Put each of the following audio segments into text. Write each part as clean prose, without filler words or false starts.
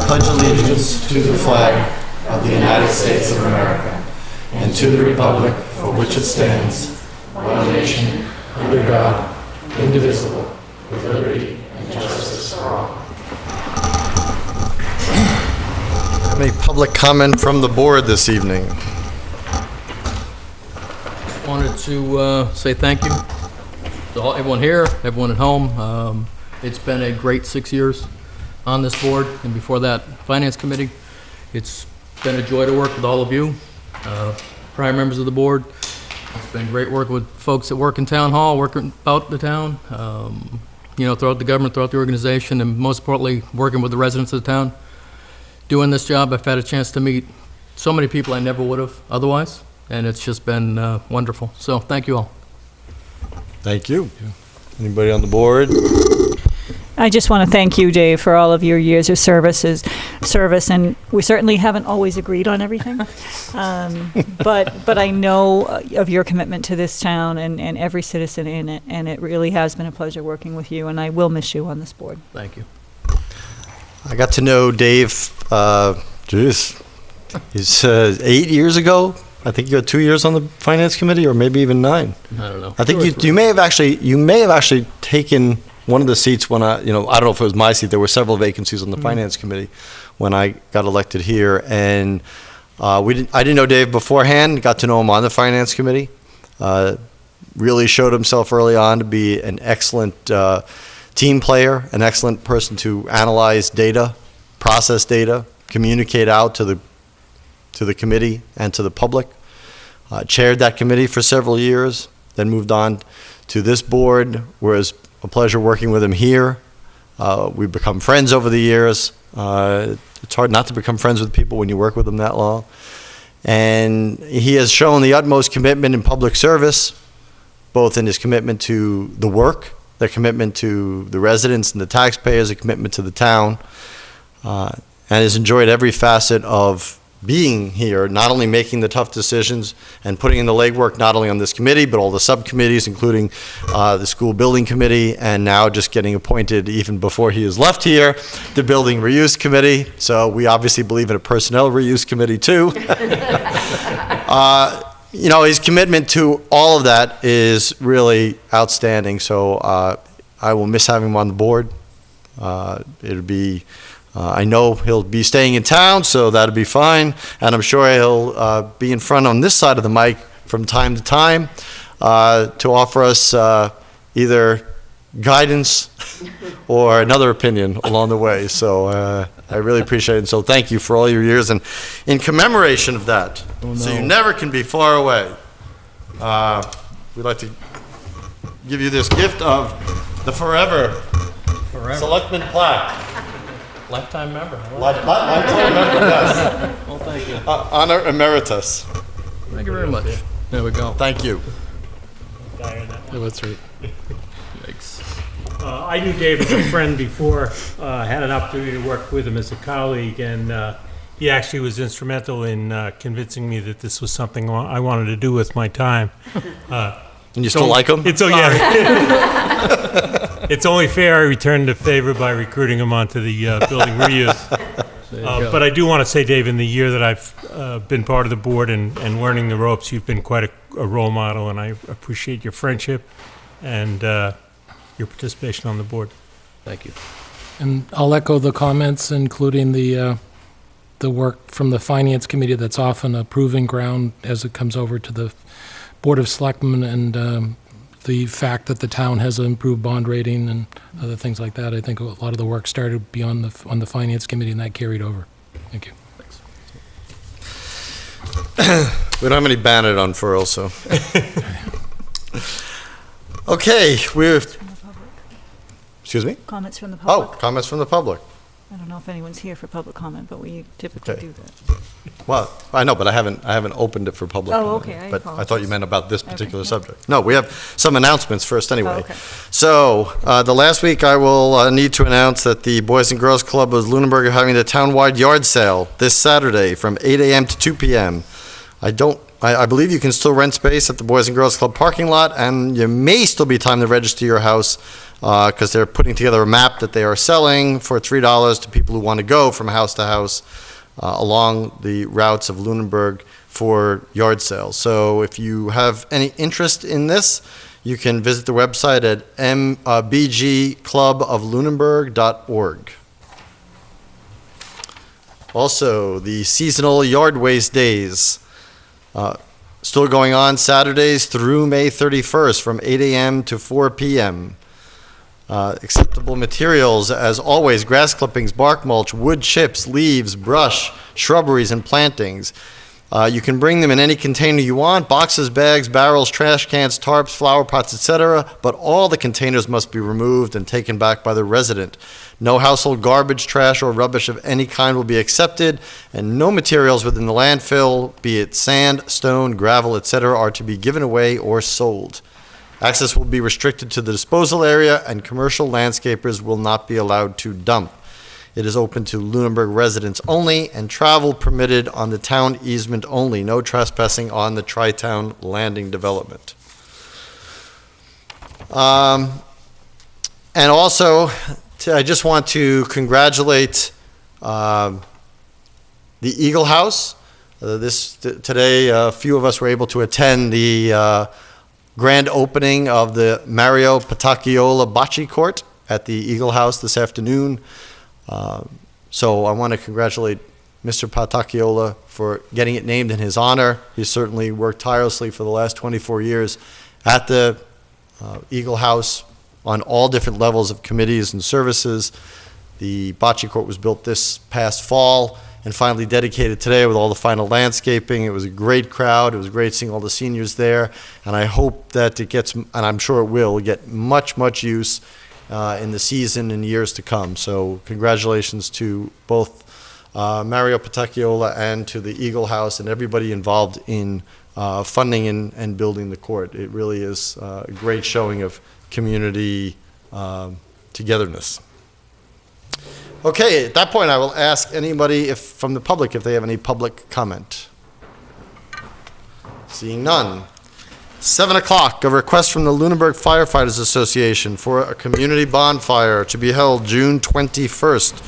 pledge allegiance to the flag of the United States of America and to the republic for which it stands, one nation, under God, indivisible, with liberty and justice for all. Any public comment from the board this evening? Wanted to say thank you to everyone here, everyone at home. It's been a great 6 years on this board, and before that, Finance Committee. It's been a joy to work with all of you, prior members of the board. It's been great working with folks that work in Town Hall, working about the town, throughout the government, throughout the organization, and most importantly, working with the residents of the town. Doing this job, I've had a chance to meet so many people I never would have otherwise, and it's just been wonderful. So thank you all. Thank you. Anybody on the board? I just want to thank you, Dave, for all of your years of service, and we certainly haven't always agreed on everything, but I know of your commitment to this town and every citizen in it, and it really has been a pleasure working with you, and I will miss you on this board. Thank you. I got to know Dave, he's 8 years ago. I think you had 2 years on the Finance Committee, or maybe even 9. I don't know. I think you may have actually taken one of the seats when I don't know if it was my seat. There were several vacancies on the Finance Committee when I got elected here, and I didn't know Dave beforehand. Got to know him on the Finance Committee. Really showed himself early on to be an excellent team player, an excellent person to analyze data, process data, communicate out to the committee and to the public. Chaired that committee for several years, then moved on to this board, where it's a pleasure working with him here. We've become friends over the years. It's hard not to become friends with people when you work with them that long. And he has shown the utmost commitment in public service, both in his commitment to the work, the commitment to the residents and the taxpayers, a commitment to the town, and has enjoyed every facet of being here, not only making the tough decisions and putting in the legwork, not only on this committee, but all the subcommittees, including the school building committee, and now just getting appointed even before he has left here, the building reuse committee. So we obviously believe in a personnel reuse committee too. His commitment to all of that is really outstanding. So I will miss having him on the board. It'll be I know he'll be staying in town, so that'll be fine. And I'm sure he'll be in front on this side of the mic from time to time to offer us either guidance or another opinion along the way. So I really appreciate it. And so thank you for all your years. And in commemoration of that, so you never can be far away, we'd like to give you this gift of the Forever. Selectmen plaque. Lifetime member. Lifetime member, yes. Well, thank you. Honor emeritus. Thank you very much. There we go. Thank you. That's right. Thanks. I knew Dave as a friend before. Had an opportunity to work with him as a colleague, and he actually was instrumental in convincing me that this was something I wanted to do with my time. And you still like him? It's only fair I return the favor by recruiting him onto the building reuse. But I do want to say, Dave, in the year that I've been part of the board and learning the ropes, you've been quite a role model, and I appreciate your friendship and your participation on the board. Thank you. And I'll echo the comments, including the work from the Finance Committee that's often a proving ground as it comes over to the Board of Selectmen, and the fact that the town has an improved bond rating and other things like that. I think a lot of the work started on the Finance Committee, and that carried over. Thank you. Thanks. We don't have any bandit unfurls, so. Okay, excuse me? Comments from the public. Oh, comments from the public. I don't know if anyone's here for public comment, but we typically do that. Well, I know, but I haven't opened it for public comment. Okay. But I thought you apologize. meant about this particular yeah. subject. No, we have some announcements first anyway. Oh, okay. So, the last week I will need to announce that the Boys and Girls Club of Lunenburg are having the town-wide yard sale this Saturday from 8 a.m. to 2 p.m. I don't I believe you can still rent space at the Boys and Girls Club parking lot, and there may still be time to register your house because they're putting together a map that they are selling for $3 to people who want to go from house to house along the routes of Lunenburg for yard sales. So if you have any interest in this, you can visit the website at bgcluboflunenburg.org. Also, the seasonal yard waste days still going on Saturdays through May 31st from 8 a.m. to 4 p.m. Acceptable materials, as always, grass clippings, bark mulch, wood chips, leaves, brush, shrubberies, and plantings. You can bring them in any container you want, boxes, bags, barrels, trash cans, tarps, flower pots, etc., but all the containers must be removed and taken back by the resident. No household garbage, trash, or rubbish of any kind will be accepted, and no materials within the landfill, be it sand, stone, gravel, etc., are to be given away or sold. Access will be restricted to the disposal area, and commercial landscapers will not be allowed to dump. It is open to Lunenburg residents only, and travel permitted on the town easement only. No trespassing on the Tri-Town Landing development. And also, I just want to congratulate the Eagle House. Today, a few of us were able to attend the grand opening of the Mario Patacchiola Bocce Court at the Eagle House this afternoon. So I want to congratulate Mr. Patacchiola for getting it named in his honor. He's certainly worked tirelessly for the last 24 years at the Eagle House on all different levels of committees and services. The bocce court was built this past fall and finally dedicated today with all the final landscaping. It was a great crowd. It was great seeing all the seniors there, and I hope that it gets, and I'm sure it will, get much use in the season and years to come. So congratulations to both Mario Patacchiola and to the Eagle House and everybody involved in funding and building the court. It really is a great showing of community togetherness. Okay, at that point I will ask anybody from the public if they have any public comment. Seeing none. 7 o'clock, a request from the Lunenburg Firefighters Association for a community bonfire to be held June 21st,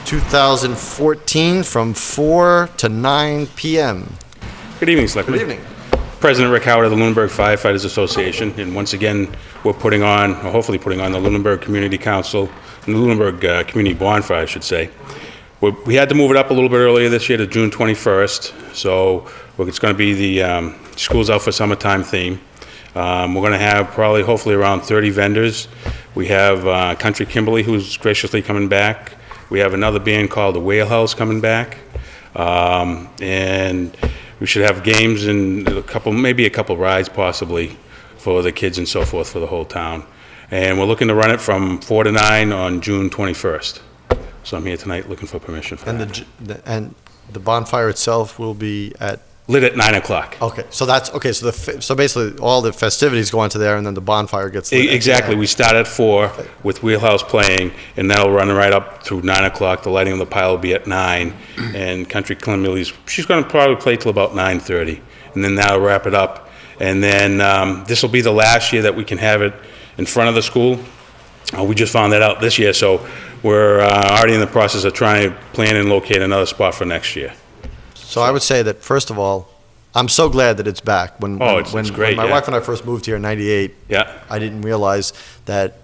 2014 from 4 to 9 p.m. Good evening, Selectmen. Good evening. President Rick Howard of the Lunenburg Firefighters Association, and once again, we're putting on, or hopefully putting on, the Lunenburg Community Council, and the Lunenburg Community Bonfire, I should say. We had to move it up a little bit earlier this year to June 21st, so it's going to be the Schools Out for Summertime theme. We're going to have probably, hopefully, around 30 vendors. We have Country Kimberly, who's graciously coming back. We have another band called the Whale House coming back. And we should have games and maybe a couple rides possibly for the kids and so forth for the whole town. And we're looking to run it from 4 to 9 on June 21st. So I'm here tonight looking for permission for that. And the bonfire itself will be lit at 9 o'clock. Okay, so that's okay. So basically, all the festivities go into there, and then the bonfire gets lit. Exactly. We start at 4 with Wheelhouse playing, and that'll run right up through 9 o'clock. The lighting of the pile will be at 9, and Country Kimberly's, she's going to probably play till about 9:30, and then that'll wrap it up. And then this will be the last year that we can have it in front of the school. We just found that out this year, so we're already in the process of trying to plan and locate another spot for next year. So I would say that, first of all, I'm so glad that it's back. It's great, when my yeah. wife and I first moved here in '98, Yeah. I didn't realize that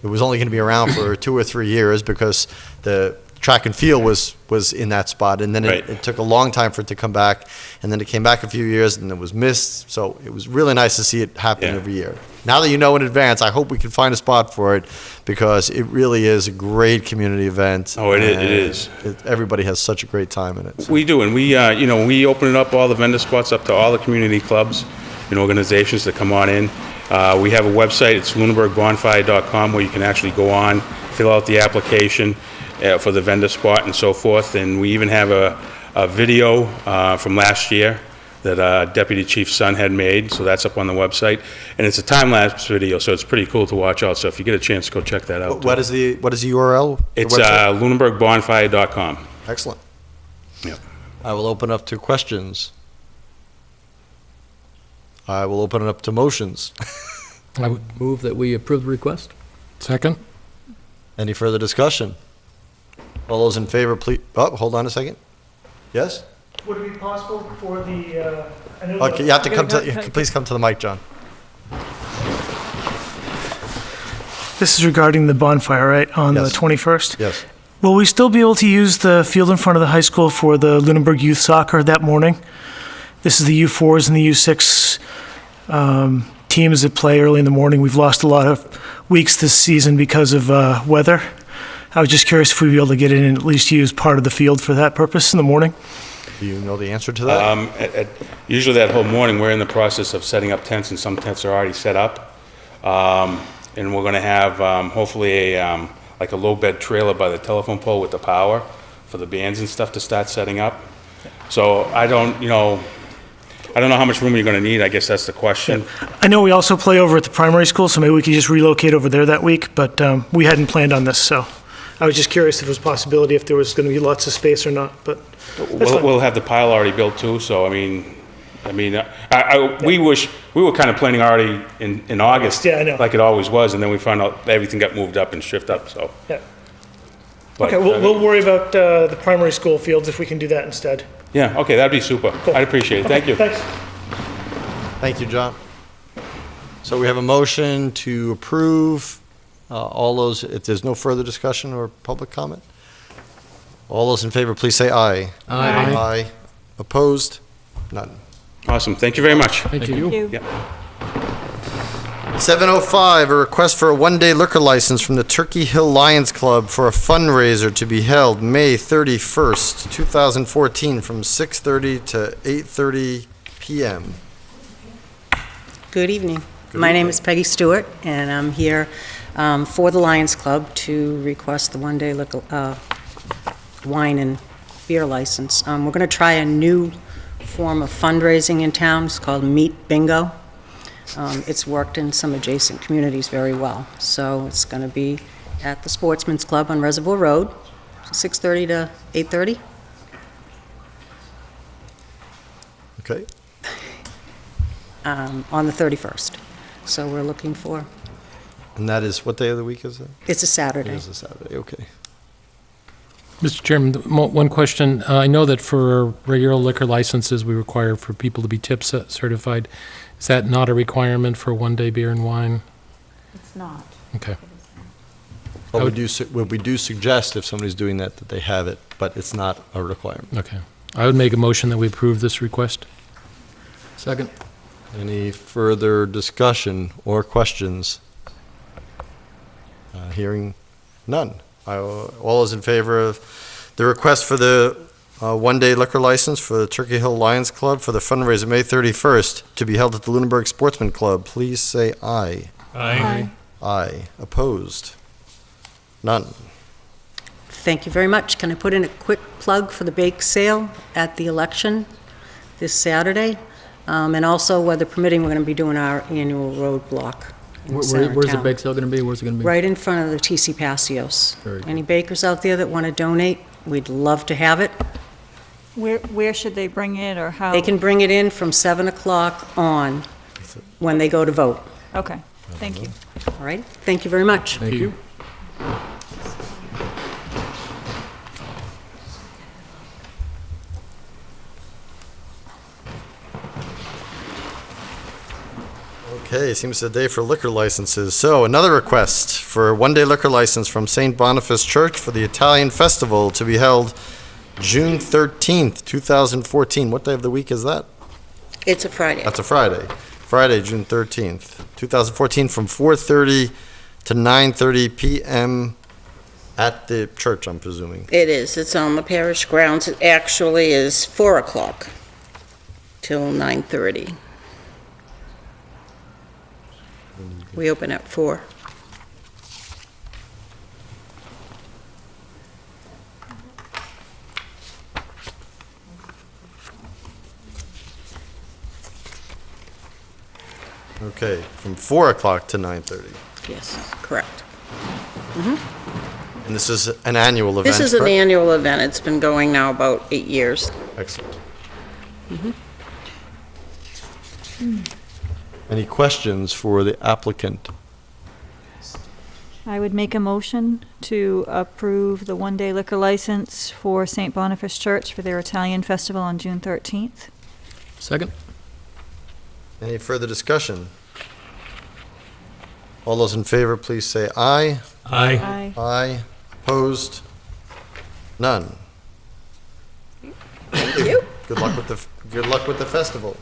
it was only going to be around for 2 or 3 years because the track and field was in that spot, and then Right. it took a long time for it to come back, and then it came back a few years, and it was missed. So it was really nice to see it happen Yeah. every year. Now that you know in advance, I hope we can find a spot for it because it really is a great community event. Oh, it is. Everybody has such a great time in it. So. We do, and we open it up, all the vendor spots up to all the community clubs and organizations that come on in. We have a website, it's lunenburgbonfire.com, where you can actually go on, fill out the application for the vendor spot and so forth. And we even have a video from last year that Deputy Chief's son had made, so that's up on the website. And it's a time-lapse video, so it's pretty cool to watch out. So if you get a chance, go check that out. What is the URL? It's lunenburgbonfire.com. Excellent. Yep. I will open up to questions. I will open it up to motions. I would, Move that we approve the request? second? Any further discussion? All those in favor, please, oh, hold on a second. Yes? Would it be possible for the, I know Okay, you have to come to, please come to the mic, John. this is regarding the bonfire, right, on the Yes. 21st? Yes. Will we still be able to use the field in front of the high school for the Lunenburg Youth Soccer that morning? This is the U4s and the U6 teams that play early in the morning. We've lost a lot of weeks this season because of weather. I was just curious if we'd be able to get in and at least use part of the field for that purpose in the morning. Do you know the answer to that? Usually that whole morning, we're in the process of setting up tents, and some tents are already set up. And we're going to have hopefully like a low-bed trailer by the telephone pole with the power for the bands and stuff to start setting up. So I don't know how much room you're going to need. I guess that's the question. I know we also play over at the primary school, so maybe we could just relocate over there that week, but we hadn't planned on this, so I was just curious if it was a possibility, if there was going to be lots of space or not, but that's fine. We'll have the pile already built too, so we were kind of planning already in August. Yeah, I know. Like it always was, and then we found out everything got moved up and shifted up, so. Yeah. But, Okay, we'll worry about the primary school fields if we can do that instead. Yeah, okay, that'd be super. Cool. I'd appreciate it. Thank you. Thanks. Thank you, John. So we have a motion to approve all those, if there's no further discussion or public comment? All those in favor, please say aye. Aye. Aye. Opposed? None. Awesome, thank you very much. Thank you. Thank you. Yeah. 7:05, a request for a one-day liquor license from the Turkey Hill Lions Club for a fundraiser to be held May 31st, 2014, from 6:30 to 8:30 p.m. Good evening. My name is Peggy Stewart, and I'm here for the Lions Club to request the one-day liquor, wine and beer license. We're going to try a new form of fundraising in town. It's called Meat Bingo. It's worked in some adjacent communities very well. So it's going to be at the Sportsman's Club on Reservoir Road, 6:30 to 8:30. Okay? On the 31st. So we're looking for, And that is, what day of the week is it? it's a It Saturday. is a Saturday, okay. Mr. Chairman, one question. I know that for regular liquor licenses, we require for people to be tip certified. Is that not a requirement for one-day beer and wine? It's not. Okay. But we do suggest if somebody's doing that, that they have it, but it's not a requirement. Okay. I would make a motion that we approve this request. Second? Any further discussion or questions? Hearing none. All those in favor of the request for the one-day liquor license for the Turkey Hill Lions Club for the fundraiser May 31st to be held at the Lunenburg Sportsman Club, please say aye. Aye. Aye. Opposed? None. Thank you very much. Can I put in a quick plug for the bake sale at the election this Saturday? And also, weather permitting, we're going to be doing our annual road block in the center of Where's the town. bake sale going to be? Where's it going to be? Right in front of the TC Passios. Very good. Any bakers out there that want to donate, we'd love to have it. Where should they bring it, or how? They can bring it in from 7 o'clock on when they go to vote. Okay, thank you. All right? Thank you very much. Thank you. Okay, seems a day for liquor licenses. So another request for a one-day liquor license from St. Boniface Church for the Italian Festival to be held June 13th, 2014. What day of the week is that? It's a Friday. That's a Friday. Friday, June 13th, 2014, from 4:30 to 9:30 p.m. at the church, I'm presuming. It is. It's on the parish grounds. It actually is 4 o'clock till 9:30. We open at 4. Okay, from 4 o'clock to 9:30. Yes, correct. And this is an annual event, This is an correct? annual event. It's been going now about 8 years. Excellent. Any questions for the applicant? I would make a motion to approve the one-day liquor license for St. Boniface Church for their Italian festival on June 13th. Second? Any further discussion? All those in favor, please say aye. Aye. Aye. Aye. Opposed? None. Thank you. Good luck with the festival.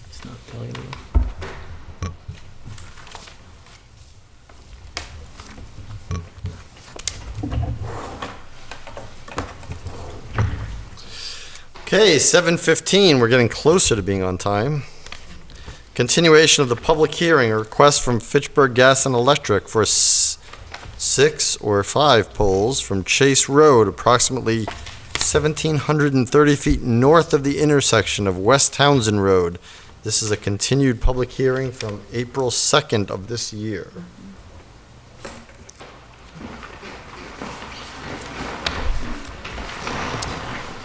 It's not telling you. Okay, 7:15, we're getting closer to being on time. Continuation of the public hearing, a request from Fitchburg Gas and Electric for 6 or 5 poles from Chase Road, approximately 1,730 feet north of the intersection of West Townsend Road. This is a continued public hearing from April 2nd of this year.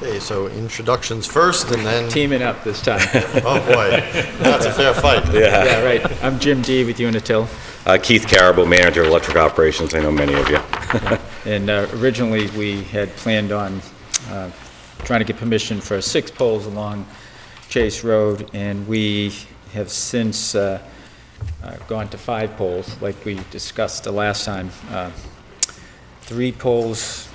Okay, so introductions first, and then, Teaming up this time. oh boy, that's a fair fight. Yeah, right. I'm Jim D. with Unitil. Keith Caribou, Manager of Electric Operations. I know many of you. And originally, we had planned on trying to get permission for 6 poles along Chase Road, and we have since gone to 5 poles, like we discussed the last time. 3 poles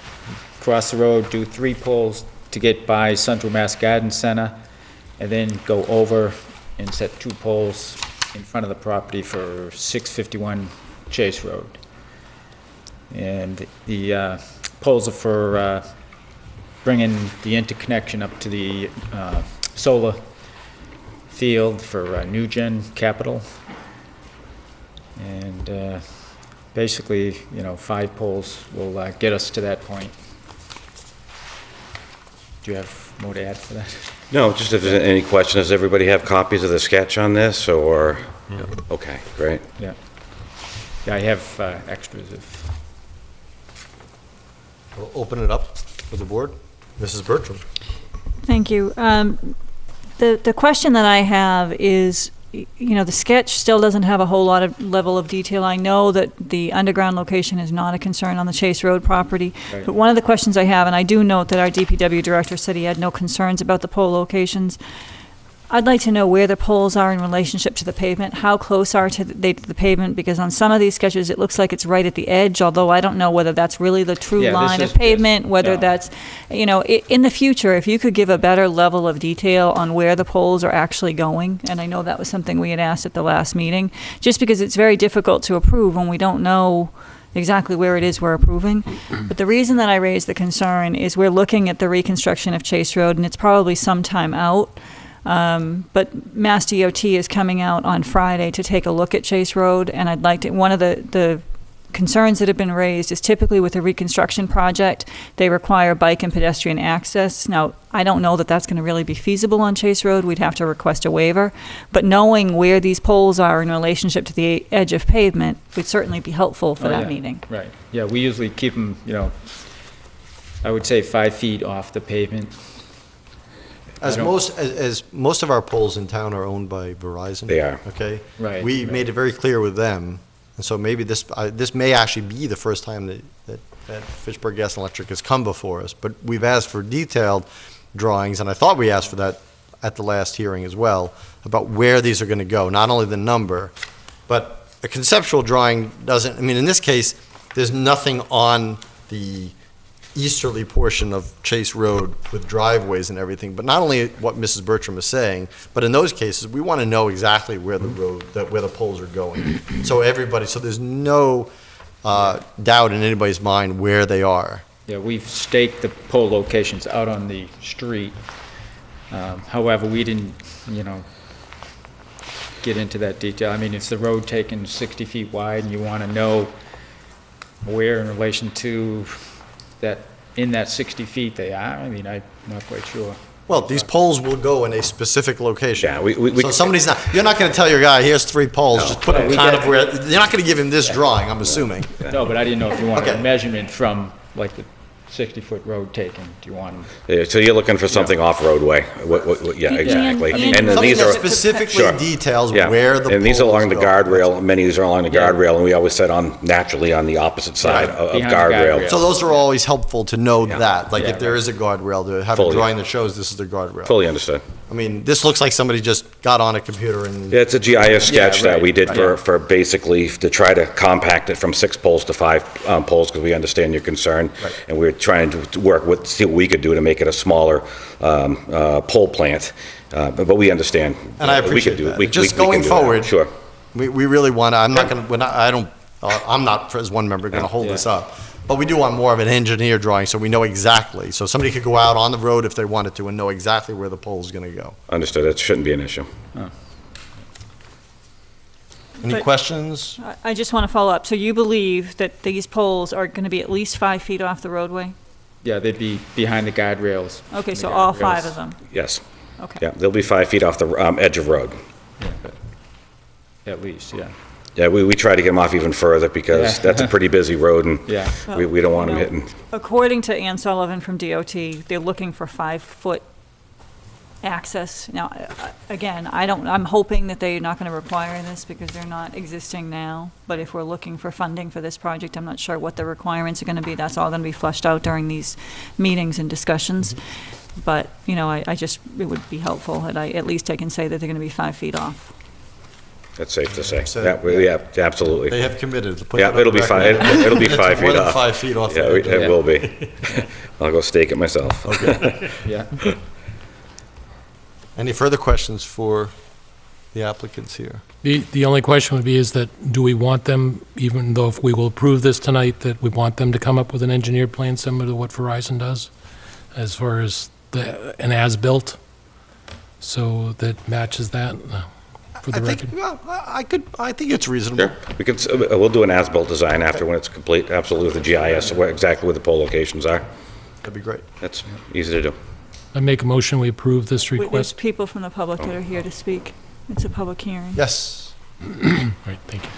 across the road, do 3 poles to get by Central Mass Garden Center, and then go over and set 2 poles in front of the property for 651 Chase Road. And the poles are for bringing the interconnection up to the solar field for New-Gen Capital. And basically, 5 poles will get us to that point. Do you have more to add for that? No, just if there's any questions, does everybody have copies of the sketch on this, or? Okay, great. Yeah. Yeah, I have extras if... We'll open it up for the board. Mrs. Bertram. Thank you. The question that I have is, the sketch still doesn't have a whole lot of level of detail. I know that the underground location is not a concern on the Chase Road property. Right. But one of the questions I have, and I do note that our DPW director said he had no concerns about the pole locations. I'd like to know where the poles are in relationship to the pavement. How close are they to the pavement? Because on some of these sketches, it looks like it's right at the edge, although I don't know whether that's really the true Yeah, this line is- of pavement, yes, whether yeah. that's, in the future, if you could give a better level of detail on where the poles are actually going, and I know that was something we had asked at the last meeting, just because it's very difficult to approve when we don't know exactly where it is we're approving. But the reason that I raised the concern is we're looking at the reconstruction of Chase Road, and it's probably some time out. But Mass DOT is coming out on Friday to take a look at Chase Road, and I'd like to, one of the concerns that have been raised is typically with a reconstruction project, they require bike and pedestrian access. Now, I don't know that that's going to really be feasible on Chase Road. We'd have to request a waiver. But knowing where these poles are in relationship to the edge of pavement would certainly be helpful for that yeah. meeting. Right. Yeah, we usually keep them, I would say 5 feet off the pavement. As I don't- most of our poles in town are owned by Verizon. They are. Okay? Right, We right. made it very clear with them, and so maybe this may actually be the first time that Fitchburg Gas and Electric has come before us, but we've asked for detailed drawings, and I thought we asked for that at the last hearing as well, about where these are going to go, not only the number, but a conceptual drawing doesn't, in this case, there's nothing on the easterly portion of Chase Road with driveways and everything, but not only what Mrs. Bertram is saying, but in those cases, we want to know exactly where where the poles are going. So there's no doubt in anybody's mind where they are. Yeah, we've staked the pole locations out on the street. However, we didn't, get into that detail. It's the road taken 60 feet wide, and you want to know where in relation to that, in that 60 feet they are. I'm not quite sure. Well, these poles will go in a specific location. Yeah, we. So somebody's not, you're not gonna tell your guy, here's 3 poles, just put them we kind get- of where, you're not gonna give him this drawing, I'm assuming. No, but I didn't know if you wanted Okay. a measurement from, like, the 60-foot road taken. Do you want them? Yeah, so you're looking for something off roadway? Yeah, exactly. and- And then Something these that are. specifically Sure. details Yeah, where the and these are poles along the go. guardrail, many of these are along the guardrail, and we always set naturally on the opposite side of behind the guardrail. guardrail. So those are always helpful to know Yeah. that, like Yeah, if there is a guardrail, to have a Fully. drawing that shows this is the guardrail. Fully understood. I mean, this looks like somebody just got on a computer and, Yeah, it's a GIS sketch that right, we did right. for basically to try to compact it from 6 poles to 5 poles, because we understand your concern. Right. And we're trying to work with, see what we could do to make it a smaller pole plant. But we understand. and I We could appreciate do- that. we Just can going do that. forward. Sure. We really want to, I'm not going to, I don't, I'm not, as one member, going to hold Yeah. this up. But we do want more of an engineer drawing, so we know exactly. So somebody could go out on the road if they wanted to and know exactly where the pole's going to go. Understood. That shouldn't be an issue. Any But- questions? I just want to follow up. So you believe that these poles are going to be at least 5 feet off the roadway? Yeah, they'd be behind the guardrails. Okay, The so all 5 guardrails. of them? Yes. Okay. Yeah, they'll be 5 feet off the edge of road. Yeah, but at least, yeah. Yeah, we try to get them off even further because Yeah. that's a pretty busy road, and Yeah. we don't want them You know, hitting. According to Ann Sullivan from DOT, they're looking for 5-foot access. Now, again, I'm hoping that they're not going to require this because they're not existing now. But if we're looking for funding for this project, I'm not sure what the requirements are going to be. That's all going to be fleshed out during these meetings and discussions. But, you know, I just, it would be helpful that at least I can say that they're going to be 5 feet off. That's safe to say. So- Yeah, absolutely. They have committed to put Yeah, that on it'll be record. 5, it'll be It's 5 more feet than off. 5 feet off. Yeah, the edge. it will be. I'll go stake it myself. Yeah. Any further questions for the applicants here? The only question would be is that, do we want them, even though if we will approve this tonight, that we want them to come up with an engineered plan similar to what Verizon does, as far as an as-built, so that matches that for the I record? think, well, I think it's reasonable. Sure. We can, we'll do an as-built design after when it's complete, absolutely with the GIS, exactly where the pole locations are. That'd be great. That's easy to do. I make a motion, we approve this There's request. people from the public that are here to speak. It's a public hearing. Yes. All right, thank you.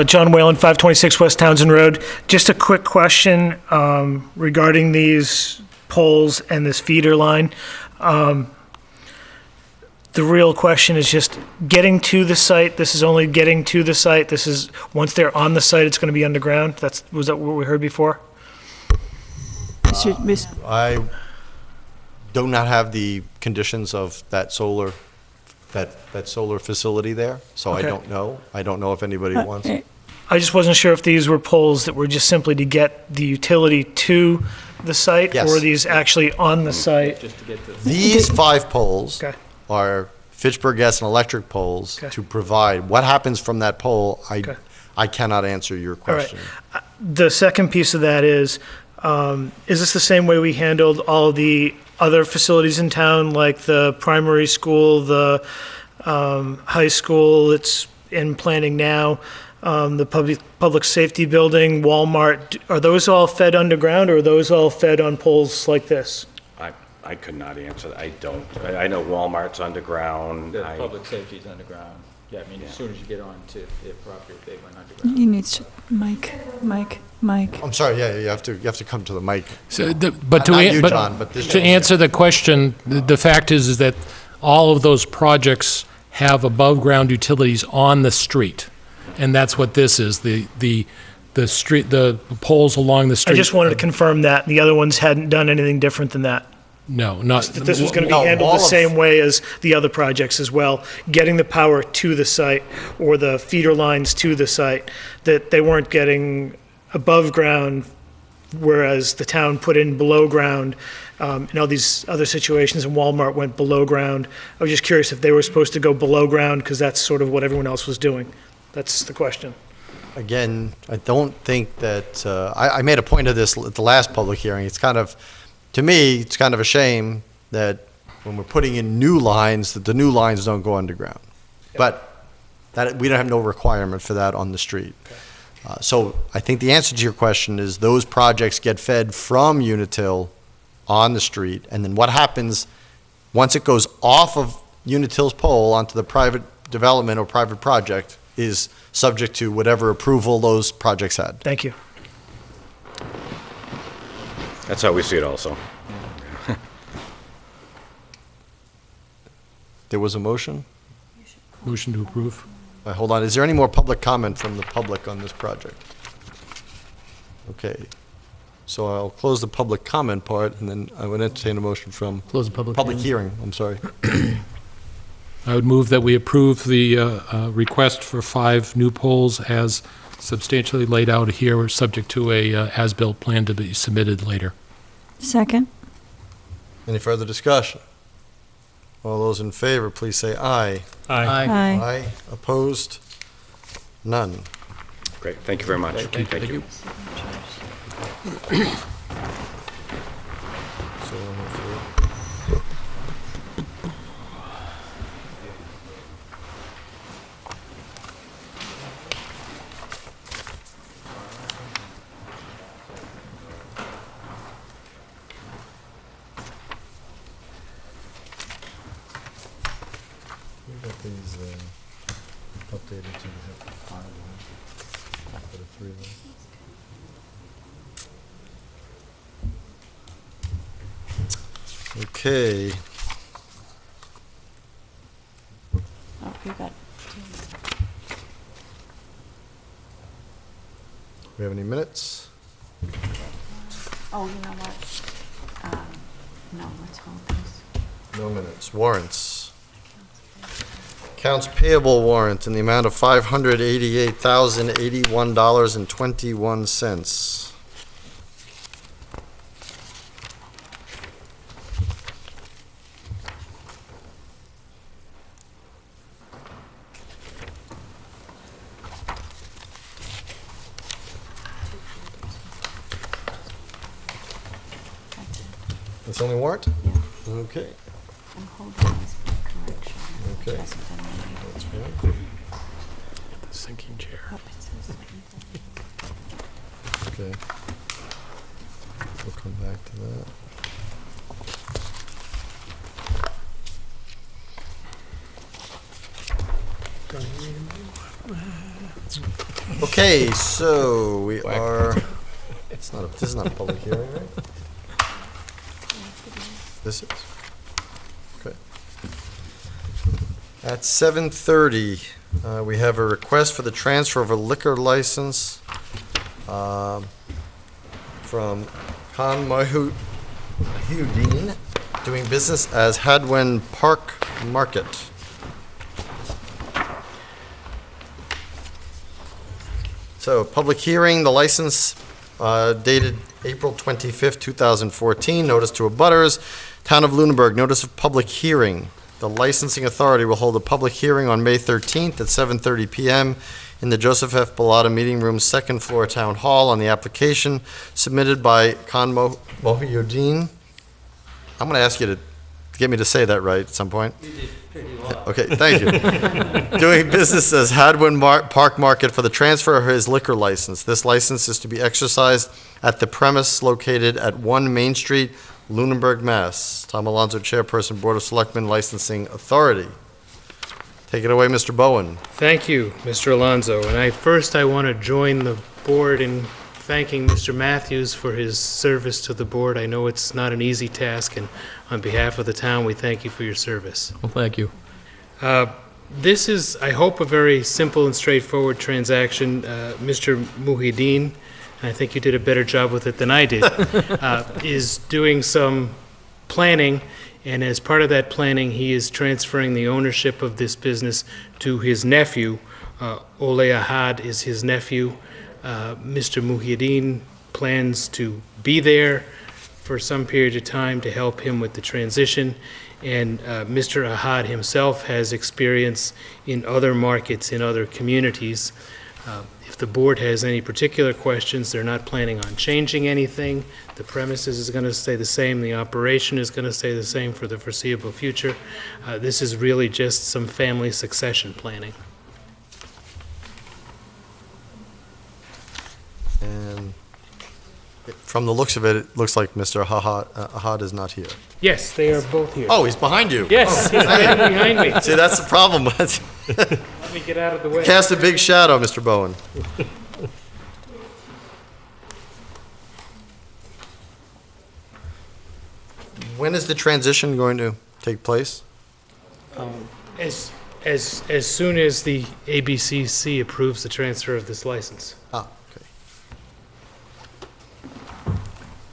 John Whalen, 526 West Townsend Road. Just a quick question regarding these poles and this feeder line. The real question is just getting to the site. This is only getting to the site. This is, once they're on the site, it's going to be underground. Was that what we heard before? I do not have the conditions of that solar facility there, so I Okay. don't know. I don't know if anybody wants. I just wasn't sure if these were poles that were just simply to get the utility to the site, Yes. or are these actually on the site? Just to get the, These 5 poles Okay. are Fitchburg Gas and Electric poles Okay. to provide. What happens from that pole, Okay. I cannot answer your All right. question. The second piece of that is this the same way we handled all the other facilities in town, like the primary school, the high school that's in planning now, the public safety building, Walmart? Are those all fed underground, or are those all fed on poles like this? I could not answer that. I don't. I know Walmart's underground. the I- public safety's underground. Yeah, I mean, as soon as you get onto their property, they went underground. You need to, Mike. I'm sorry, yeah, you have to come to the mic. So, but Not you, John, but this to gentleman. answer the question, the fact is that all of those projects have above-ground utilities on the street, and that's what this is, the street, the poles along the I street. just wanted to confirm that the other ones hadn't done anything different than that. No, not. That this was going to No, be handled all the of- same way as the other projects as well, getting the power to the site or the feeder lines to the site, that they weren't getting above ground, whereas the town put in below ground. In all these other situations, and Walmart went below ground. I was just curious if they were supposed to go below ground, because that's sort of what everyone else was doing. That's the question. Again, I don't think that, I made a point of this at the last public hearing. It's kind of, to me, it's kind of a shame that when we're putting in new lines, that the new lines don't go underground. But that, we don't have no requirement for that on the street. So I think the answer to your question is those projects get fed from Unitil on the street, and then what happens once it goes off of Unitil's pole onto the private development or private project is subject to whatever approval those projects had. Thank you. That's how we see it also. There was a motion? Motion to approve. Hold on, is there any more public comment from the public on this project? Okay, so I'll close the public comment part, and then I would entertain a motion from... Close the public hearing, I'm sorry. I would move that we approve the request for 5 new poles as substantially laid out here, subject to a as-built plan to be submitted later. Second? Any further discussion? All those in favor, please say aye. Aye. Aye. Opposed? None. Great, thank you very much. Thank you. We got these updated to the for the 3 of them. Okay. Oh, you got We have any minutes? Oh, you know what? No, let's hold these. No minutes. Warrants. Accounts payable warrant in the amount of $588,081.21. That's the only warrant? Yeah. Okay. I'm holding these for correction. Okay. Hasn't been made. That's fine. The sinking chair. Oh, it says Okay. We'll come back to that. Okay, so we are, this is not a public hearing, right? This is? Okay. At 7:30, we have a request for the transfer of a liquor license from Khan Mahudin, doing business as Hadwen Park Market. So, public hearing, the license dated April 25th, 2014, notice to abutters. Town of Lunenburg, notice of public hearing. The licensing authority will hold a public hearing on May 13th at 7:30 PM in the Joseph F. Bellata Meeting Room, 2nd floor, Town Hall, on the application submitted by Khan Mohiyuddin. I'm going to ask you to get me to say that right at some point. You did pretty well. Okay, thank you. Doing business as Hadwin Park Market for the transfer of his liquor license. This license is to be exercised at the premise located at 1 Main Street, Lunenburg, Mass. Tom Alonso, Chairperson, Board of Selectmen Licensing Authority. Take it away, Mr. Bowen. Thank you, Mr. Alonso. And I want to join the board in thanking Mr. Matthews for his service to the board. I know it's not an easy task, and on behalf of the town, we thank you for your service. Well, thank you. This is, I hope, a very simple and straightforward transaction. Mr. Muhyiddin, and I think you did a better job with it than I did, is doing some planning, and as part of that planning, he is transferring the ownership of this business to his nephew. Ole Ahad is his nephew. Mr. Muhyiddin plans to be there for some period of time to help him with the transition, and Mr. Ahad himself has experience in other markets, in other communities. If the board has any particular questions, they're not planning on changing anything. The premises is going to stay the same. The operation is going to stay the same for the foreseeable future. This is really just some family succession planning. And from the looks of it, it looks like Mr. Ahad is not here. Yes, they are both here. Oh, he's behind you. Yes, he's right behind me. See, that's the problem. Let me get out of the way. Cast a big shadow, Mr. Bowen. When is the transition going to take place? As soon as the ABCC approves the transfer of this license. Ah, okay.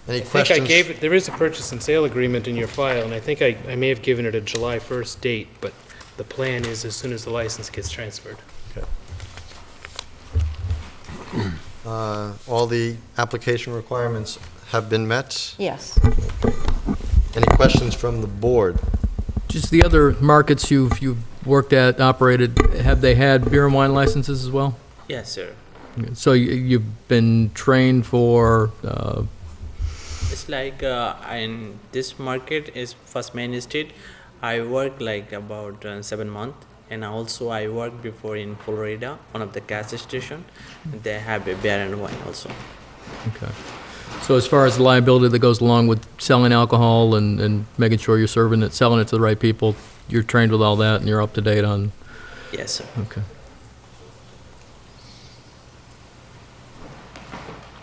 Any I think questions? I gave it, there is a purchase and sale agreement in your file, and I think I may have given it a July 1st date, but the plan is as soon as the license gets transferred. Okay. All the application requirements have been met? Yes. Any questions from the board? Just the other markets you've worked at, operated, have they had beer and wine licenses as well? Yes, sir. So you've been trained for, It's like in this market is First Main Street. I work like about 7 months, and also I worked before in Florida, one of the gas station. They have a beer and wine also. okay. So as far as the liability that goes along with selling alcohol and making sure you're serving it, selling it to the right people, you're trained with all that and you're up to date on, Yes, sir. okay.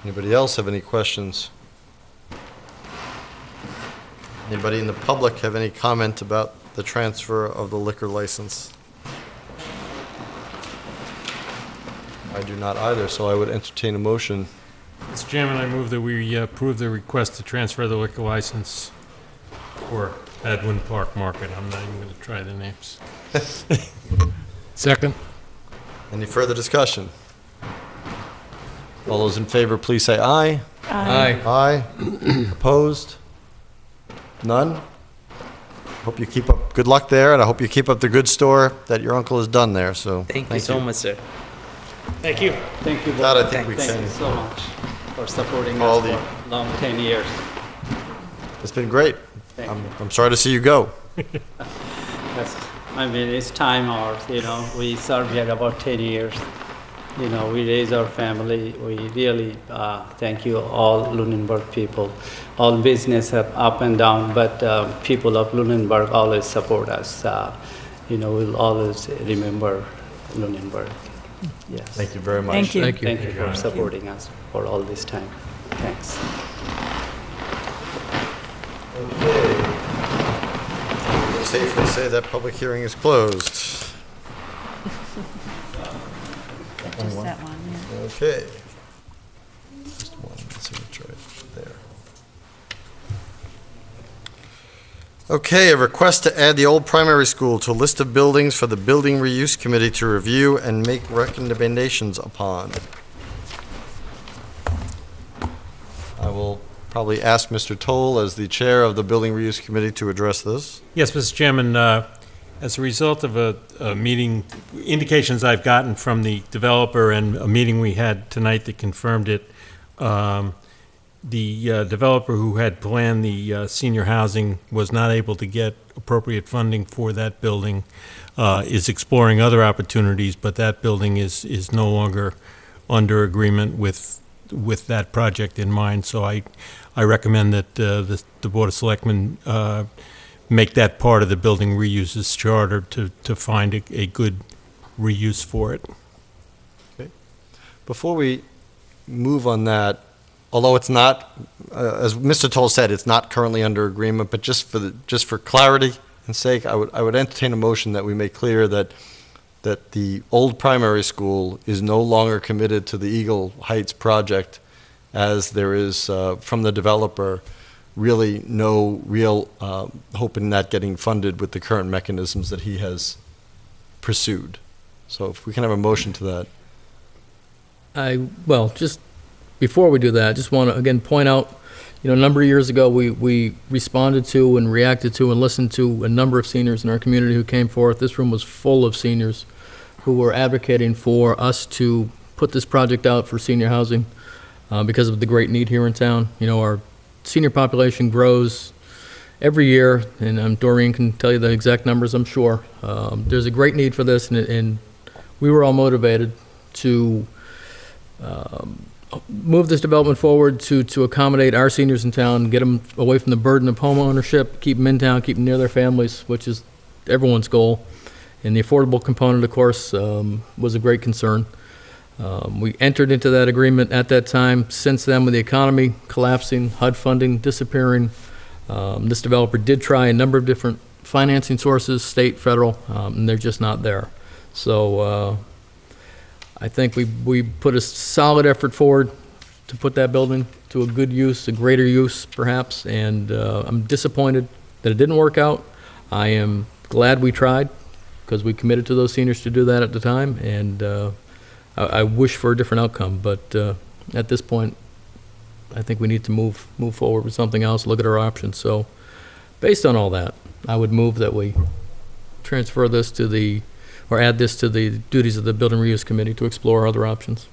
Anybody else have any questions? Anybody in the public have any comment about the transfer of the liquor license? I do not either, so I would entertain a motion. Mr. Chairman, I move that we approve the request to transfer the liquor license for Edwin Park Market. I'm not even going to try the names. Second? Any further discussion? All those in favor, please say aye. Aye. Aye. Opposed? None? Hope you keep up, good luck there, and I hope you keep up the good store that your uncle has done there, so. Thank you so much, sir. Thank you. Thank you. That I think we Thank can. you so much for supporting All us the- for long 10 years. It's been great. Thank I'm sorry to see you go. Yes. I mean, it's time out, we served here about 10 years. We raised our family. We really thank you all Lunenburg people. All business have up and down, but people of Lunenburg always support us. We'll always remember Lunenburg. Yes. Thank you very much. Thank you. Thank you. Thank you for supporting us for all this time. Thanks. Safely say that public hearing is closed. Just that one, yeah. Okay. Just one signature right there. Okay, a request to add the old primary school to a list of buildings for the Building Reuse Committee to review and make recommendations upon. I will probably ask Mr. Toll, as the chair of the Building Reuse Committee, to address this. Yes, Mr. Chairman, as a result of a meeting, indications I've gotten from the developer and a meeting we had tonight that confirmed it, the developer who had planned the senior housing was not able to get appropriate funding for that building, is exploring other opportunities, but that building is no longer under agreement with that project in mind. So I recommend that the Board of Selectmen make that part of the building reuses charter to find a good reuse for it. Before we move on that, although it's not, as Mr. Toll said, it's not currently under agreement, but just for clarity and sake, I would entertain a motion that we make clear that the old primary school is no longer committed to the Eagle Heights project, as there is, from the developer, really no real hope in that getting funded with the current mechanisms that he has pursued. So if we can have a motion to that. Well, just before we do that, I just want to again point out, a number of years ago, we responded to and reacted to and listened to a number of seniors in our community who came forth. This room was full of seniors who were advocating for us to put this project out for senior housing because of the great need here in town. Our senior population grows every year, and Doreen can tell you the exact numbers, I'm sure. There's a great need for this, and we were all motivated to move this development forward to accommodate our seniors in town, get them away from the burden of home ownership, keep them in town, keep them near their families, which is everyone's goal. And the affordable component, of course, was a great concern. We entered into that agreement at that time. Since then, with the economy collapsing, HUD funding disappearing, this developer did try a number of different financing sources, state, federal, and they're just not there. So I think we put a solid effort forward to put that building to a good use, a greater use perhaps, and I'm disappointed that it didn't work out. I am glad we tried because we committed to those seniors to do that at the time, and I wish for a different outcome, but at this point, I think we need to move forward with something else, look at our options. So based on all that, I would move that we transfer this to the, or add this to the duties of the Building Reuse Committee to explore other options.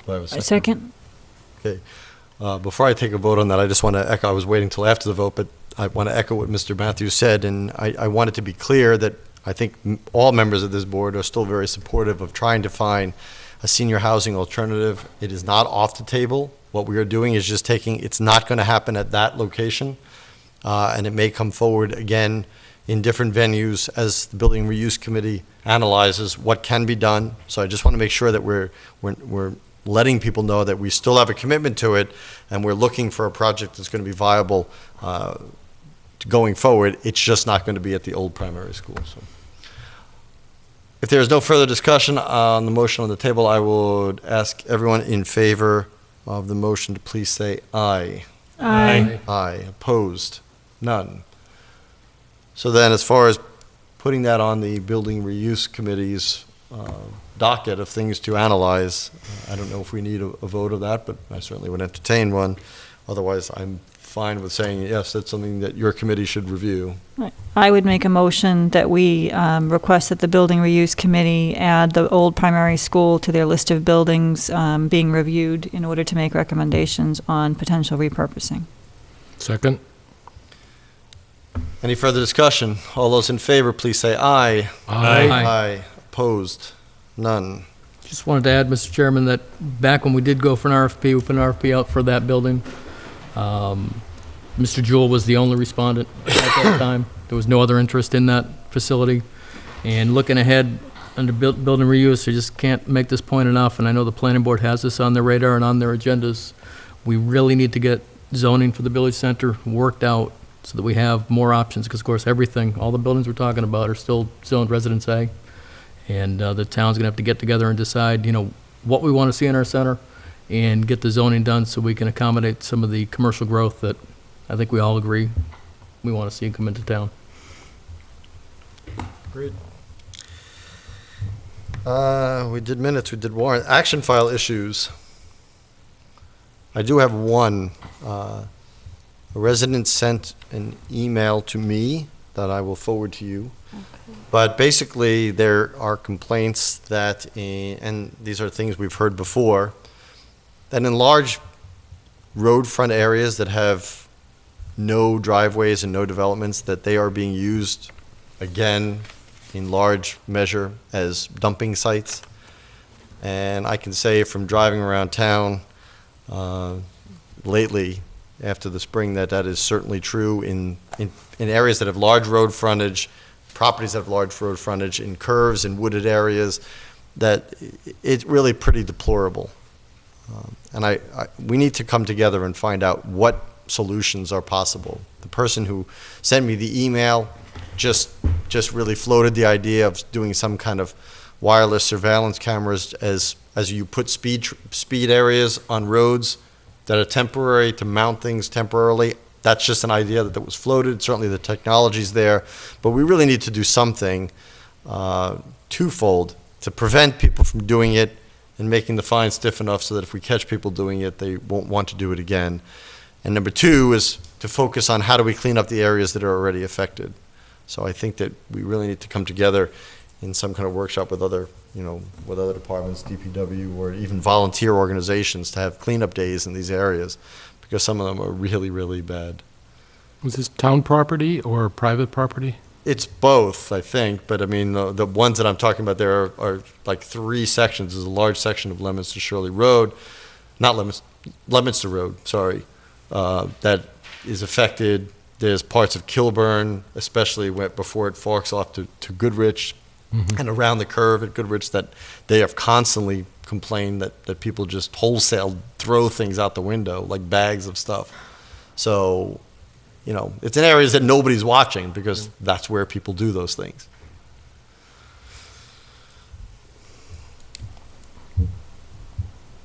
Do I have a second? Second? Okay. Before I take a vote on that, I just want to echo, I was waiting till after the vote, but I want to echo what Mr. Matthews said, and I want it to be clear that I think all members of this board are still very supportive of trying to find a senior housing alternative. It is not off the table. What we are doing is just taking, it's not going to happen at that location, and it may come forward again in different venues as the Building Reuse Committee analyzes what can be done. So I just want to make sure that we're letting people know that we still have a commitment to it, and we're looking for a project that's going to be viable going forward. It's just not going to be at the old primary school. So, if there's no further discussion on the motion on the table, I would ask everyone in favor of the motion to please say aye. Aye. Aye. Opposed? None. So then, as far as putting that on the Building Reuse Committee's docket of things to analyze, I don't know if we need a vote of that, but I certainly would entertain one. Otherwise, I'm fine with saying, yes, that's something that your committee should review. Right. I would make a motion that we request that the Building Reuse Committee add the old primary school to their list of buildings being reviewed in order to make recommendations on potential repurposing. Second? Any further discussion? All those in favor, please say aye. Aye. Aye. Opposed? None. Just wanted to add, Mr. Chairman, that back when we did go for an RFP, we put an RFP out for that building. Mr. Jewell was the only respondent at that time. There was no other interest in that facility. And looking ahead under building reuse, I just can't make this point enough, and I know the planning board has this on their radar and on their agendas. We really need to get zoning for the village center worked out so that we have more options, because of course everything, all the buildings we're talking about are still zoned Residence A. And the town's gonna have to get together and decide, you know, what we want to see in our center and get the zoning done so we can accommodate some of the commercial growth that I think we all agree we want to see come into town. Agreed. We did minutes, we did warrant. Action file issues. I do have one. A resident sent an email to me that I will forward to you. But basically, there are complaints that, and these are things we've heard before, that in large road front areas that have no driveways and no developments, that they are being used, again, in large measure as dumping sites. And I can say from driving around town lately, after the spring, that that is certainly true in areas that have large road frontage, properties that have large road frontage, in curves and wooded areas, that it's really pretty deplorable. And we need to come together and find out what solutions are possible. The person who sent me the email just really floated the idea of doing some kind of wireless surveillance cameras as you put speed areas on roads that are temporary, to mount things temporarily. That's just an idea that was floated. Certainly the technology's there, but we really need to do something twofold to prevent people from doing it and making the fine stiff enough so that if we catch people doing it, they won't want to do it again. And number two is to focus on how do we clean up the areas that are already affected. So I think that we really need to come together in some kind of workshop with other, with other departments, DPW, or even volunteer organizations to have cleanup days in these areas, because some of them are really, really bad. Was this town property or private property? It's both, I think, but I mean, the ones that I'm talking about there are like 3 sections. There's a large section of Leominster Shirley Road, not Leominster Road, sorry, that is affected. There's parts of Kilburn, especially before it forks off to Goodrich, and around the curve at Goodrich, that they have constantly complained that people just wholesale throw things out the window, like bags of stuff. So, you know, it's in areas that nobody's watching because that's where people do those things.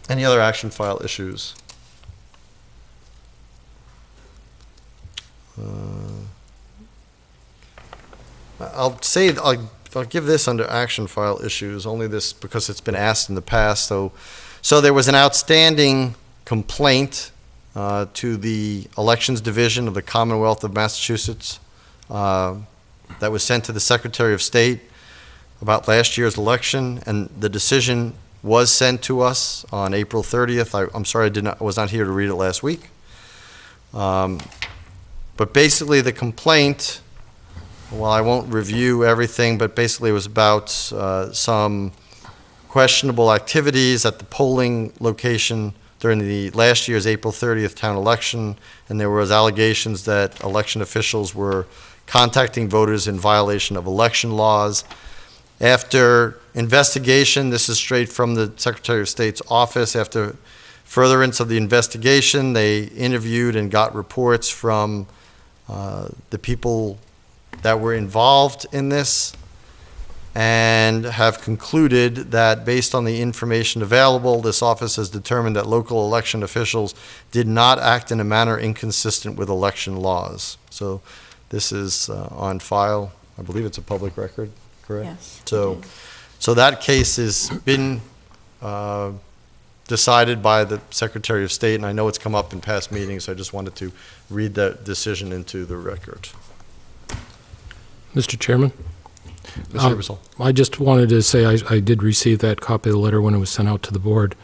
Any other action file issues? I'll give this under action file issues, only this because it's been asked in the past. So there was an outstanding complaint to the Elections Division of the Commonwealth of Massachusetts that was sent to the Secretary of State about last year's election, and the decision was sent to us on April 30th. I'm sorry I was not here to read it last week. But basically the complaint, well, I won't review everything, but basically it was about some questionable activities at the polling location during the last year's April 30th town election, and there was allegations that election officials were contacting voters in violation of election laws. After investigation, this is straight from the Secretary of State's office, after furtherance of the investigation, they interviewed and got reports from the people that were involved in this, and have concluded that based on the information available, this office has determined that local election officials did not act in a manner inconsistent with election laws. So this is on file. I believe it's a public record, correct? Yes. So that case has been decided by the Secretary of State, and I know it's come up in past meetings, so I just wanted to read that decision into the record. Mr. Chairman? Mr. Ebersol. I just wanted to say I did receive that copy of the letter when it was sent out to the board.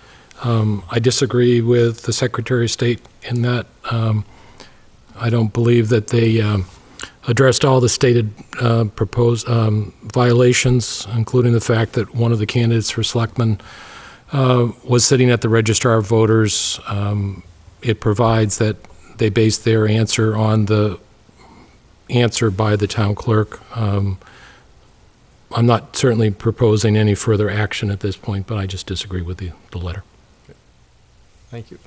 I disagree with the Secretary of State in that I don't believe that they addressed all the stated proposed violations, including the fact that one of the candidates for selectman was sitting at the registrar of voters. It provides that they based their answer on the answer by the town clerk. I'm not certainly proposing any further action at this point, but I just disagree with the letter. Okay. Thank you.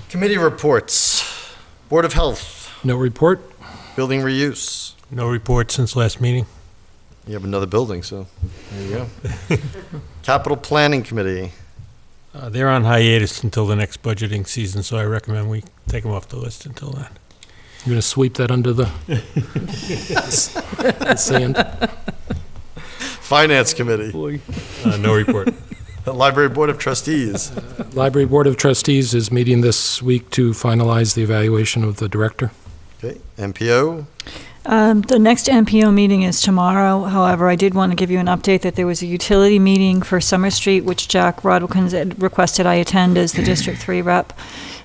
Committee reports. Board of Health. No report. Building reuse. No report since last meeting. You have another building, so there you go. Capital Planning Committee. They're on hiatus until the next budgeting season, so I recommend we take them off the list until then. You're going to sweep that under the sand? Finance Committee. No report. Library Board of Trustees. Library Board of Trustees is meeting this week to finalize the evaluation of the director. Okay. MPO. The next MPO meeting is tomorrow. However, I did want to give you an update that there was a utility meeting for Summer Street, which Jack Rodwilkins had requested I attend as the District 3 rep.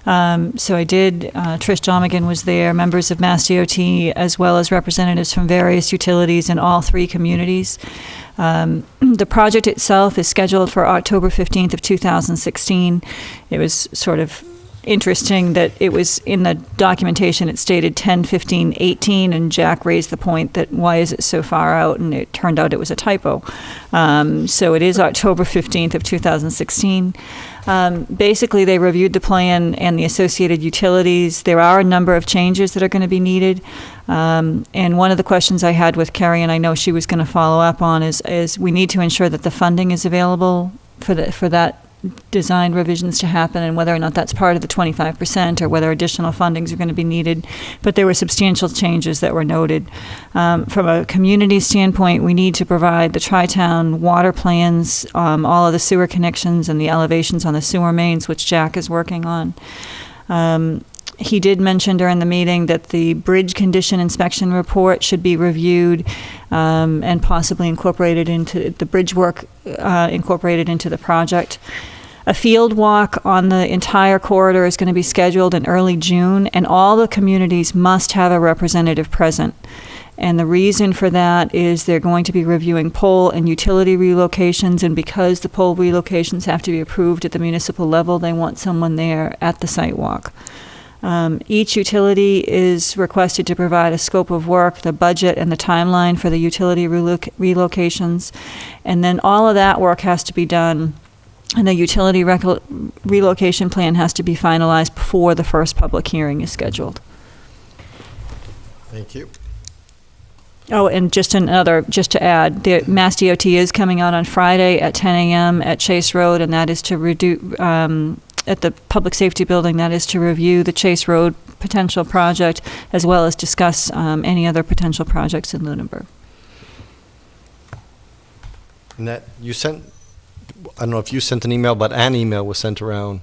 So I did. Trish Domigan was there, members of Mass DOT, as well as representatives from various utilities in all 3 communities. The project itself is scheduled for October 15th of 2016. It was sort of interesting that it was in the documentation, it stated 10/15/18, and Jack raised the point that why is it so far out, and it turned out it was a typo. So it is October 15th of 2016. Basically, they reviewed the plan and the associated utilities. There are a number of changes that are going to be needed. And one of the questions I had with Kerry, and I know she was going to follow up on, is we need to ensure that the funding is available for that design revisions to happen, and whether or not that's part of the 25% or whether additional fundings are going to be needed. But there were substantial changes that were noted. From a community standpoint, we need to provide the tri-town water plans, all of the sewer connections and the elevations on the sewer mains, which Jack is working on. He did mention during the meeting that the bridge condition inspection report should be reviewed and possibly incorporated into the bridge work, incorporated into the project. A field walk on the entire corridor is going to be scheduled in early June, and all the communities must have a representative present. And the reason for that is they're going to be reviewing pole and utility relocations, and because the pole relocations have to be approved at the municipal level, they want someone there at the site walk. Each utility is requested to provide a scope of work, the budget, and the timeline for the utility relocations. And then all of that work has to be done, and the utility relocation plan has to be finalized before the first public hearing is scheduled. Thank you. Oh, and just to add, the Mass DOT is coming out on Friday at 10 a.m. at Chase Road, and that is to at the Public Safety Building, that is to review the Chase Road potential project, as well as discuss any other potential projects in Lunenburg. Annette, you sent, I don't know if you sent an email, but an email was sent around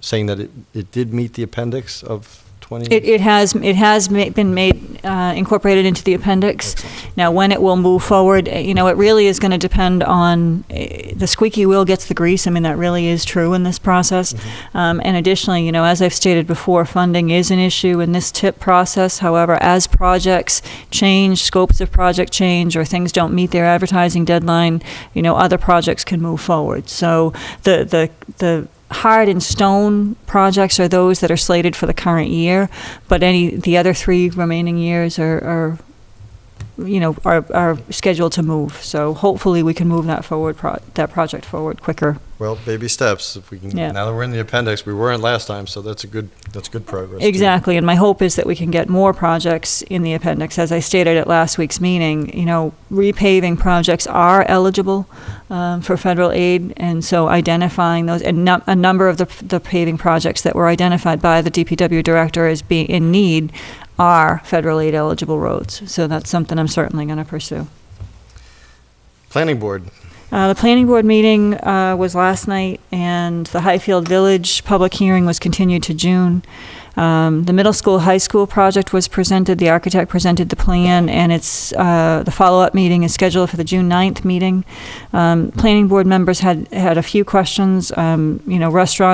saying that it did meet the appendix of 20? It has been made, incorporated into the appendix. Excellent. Now, when it will move forward, it really is going to depend on the squeaky wheel gets the grease. I mean, that really is true in this process. Mm-hmm. And additionally, as I've stated before, funding is an issue in this TIP process. However, as projects change, scopes of project change, or things don't meet their advertising deadline, other projects can move forward. So the hard and stone projects are those that are slated for the current year, but the other 3 remaining years are scheduled to move. So hopefully we can move that project forward quicker. Well, baby steps. If we can, yeah. Now that we're in the appendix, we weren't last time, so that's good progress. Exactly, too. And my hope is that we can get more projects in the appendix. As I stated at last week's meeting, repaving projects are eligible for federal aid, and so identifying those, and a number of the paving projects that were identified by the DPW director as being in need are federal aid eligible roads. So that's something I'm certainly going to pursue. Planning board. The planning board meeting was last night, and the Highfield Village public hearing was continued to June. The middle school, high school project was presented. The architect presented the plan, and the follow-up meeting is scheduled for the June 9th meeting. Planning board members had a few questions. Restrooms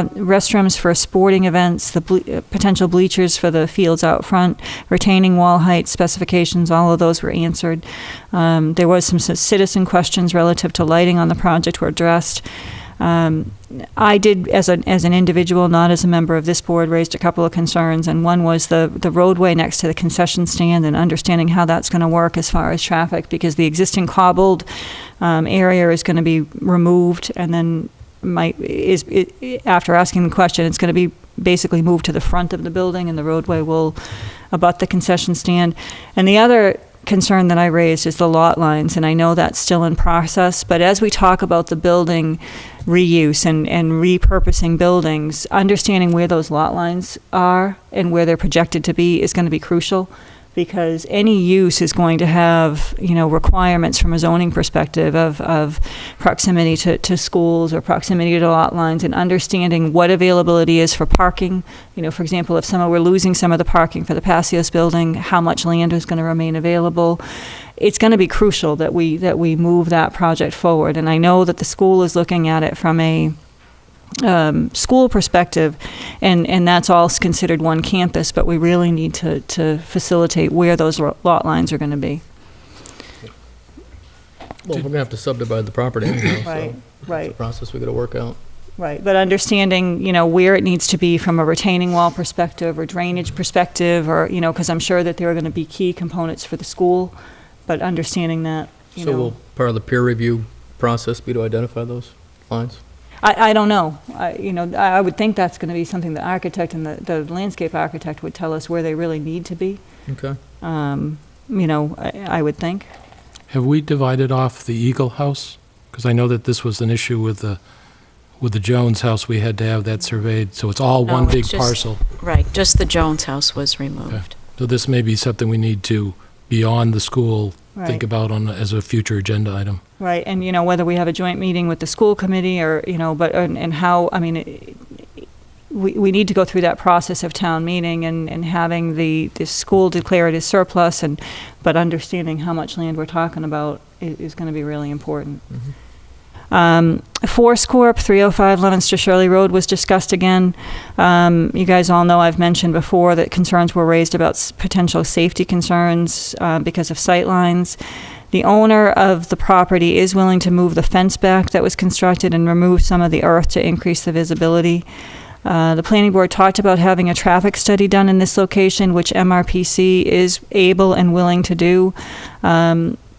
for sporting events, the potential bleachers for the fields out front, retaining wall height specifications, all of those were answered. There was some citizen questions relative to lighting on the project were addressed. I did, as an individual, not as a member of this board, raised a couple of concerns, and one was the roadway next to the concession stand and understanding how that's going to work as far as traffic, because the existing cobbled area is going to be removed, and then after asking the question, it's going to be basically moved to the front of the building, and the roadway will abut the concession stand. And the other concern that I raised is the lot lines, and I know that's still in process, but as we talk about the building reuse and repurposing buildings, understanding where those lot lines are and where they're projected to be is going to be crucial, because any use is going to have, requirements from a zoning perspective of proximity to schools or proximity to lot lines, and understanding what availability is for parking. For example, if we're losing some of the parking for the Passios building, how much land is going to remain available. It's going to be crucial that we move that project forward. And I know that the school is looking at it from a school perspective, and that's all considered one campus, but we really need to facilitate where those lot lines are going to be. Well, we're going to have to subdivide the property anyhow, right, so right. It's a process we got to work out. Right, but understanding, where it needs to be from a retaining wall perspective or drainage perspective, or, because I'm sure that there are going to be key components for the school, but understanding that, So will part of the peer review process be to identify those lines? I don't know. I would think that's going to be something the architect and the landscape architect would tell us where they really need to be. Okay. I would think. Have we divided off the Eagle House? Because I know that this was an issue with the Jones house. We had to have that surveyed, so it's all one big parcel. Right, just the Jones house was removed. Okay. So this may be something we need to, beyond the school, think about as a future agenda item. Right, and whether we have a joint meeting with the school committee or and how, we need to go through that process of town meeting and having the school declare it as surplus, but understanding how much land we're talking about is going to be really important. Mm-hmm. Force Corp, 305 Leominster Shirley Road was discussed again. You guys all know I've mentioned before that concerns were raised about potential safety concerns because of sight lines. The owner of the property is willing to move the fence back that was constructed and remove some of the earth to increase the visibility. The planning board talked about having a traffic study done in this location, which MRPC is able and willing to do.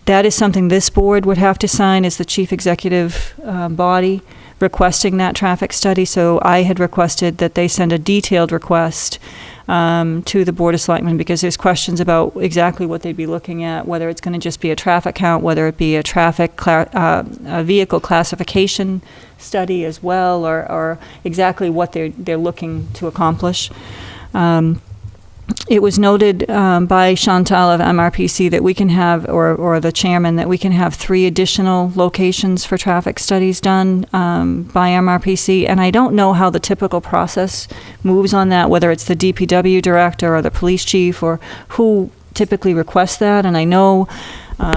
That is something this board would have to sign as the chief executive body requesting that traffic study. So I had requested that they send a detailed request to the Board of Selectmen, because there's questions about exactly what they'd be looking at, whether it's going to just be a traffic count, whether it be a a vehicle classification study as well, or exactly what they're looking to accomplish. It was noted by Chantal of MRPC that we can have, or the chairman, that we can have 3 additional locations for traffic studies done by MRPC. And I don't know how the typical process moves on that, whether it's the DPW director or the police chief or who typically requests that. And I know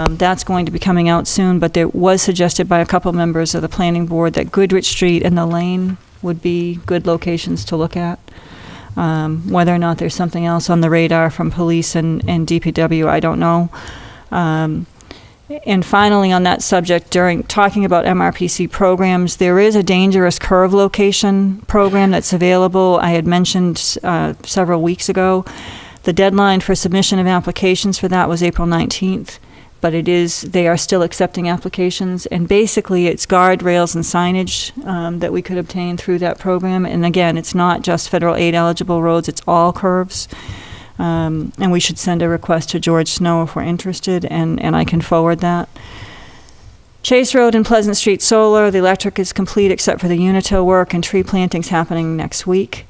that's going to be coming out soon, but there was suggested by a couple members of the planning board that Goodrich Street and the Lane would be good locations to look at. Whether or not there's something else on the radar from police and DPW, I don't know. And finally, on that subject, during talking about MRPC programs, there is a dangerous curve location program that's available. I had mentioned several weeks ago. The deadline for submission of applications for that was April 19th. But they are still accepting applications, and basically it's guardrails and signage that we could obtain through that program. And again, it's not just federal aid eligible roads, it's all curves. And we should send a request to George Snow if we're interested, and I can forward that. Chase Road and Pleasant Street Solar, the electric is complete except for the Unitil work, and tree planting's happening next week.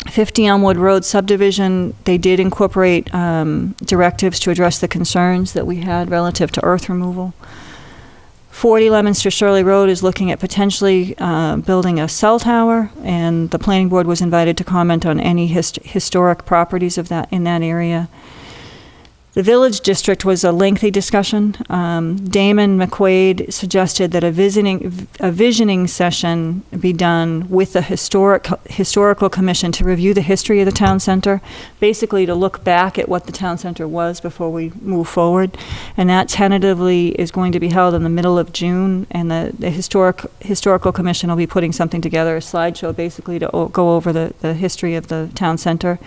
50 Elmwood Road subdivision, they did incorporate directives to address the concerns that we had relative to earth removal. 40 Leominster Shirley Road is looking at potentially building a cell tower, and the planning board was invited to comment on any historic properties of that in that area. The Village District was a lengthy discussion. Damon McQuaid suggested that a visioning session be done with the Historical Commission to review the history of the town center, basically to look back at what the town center was before we move forward. And that tentatively is going to be held in the middle of June, and the Historical Commission will be putting something together, a slideshow basically to go over the history of the town center.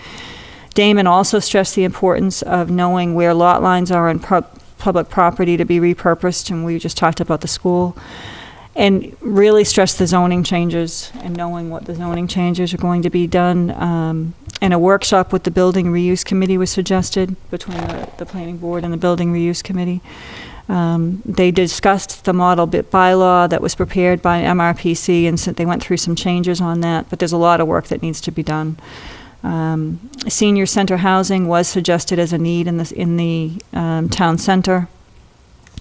Damon also stressed the importance of knowing where lot lines are on public property to be repurposed, and we just talked about the school, and really stressed the zoning changes and knowing what the zoning changes are going to be done. And a workshop with the Building Reuse Committee was suggested between the Planning Board and the Building Reuse Committee. They discussed the model bylaw that was prepared by MRPC, and so they went through some changes on that, but there's a lot of work that needs to be done. Senior center housing was suggested as a need in the town center.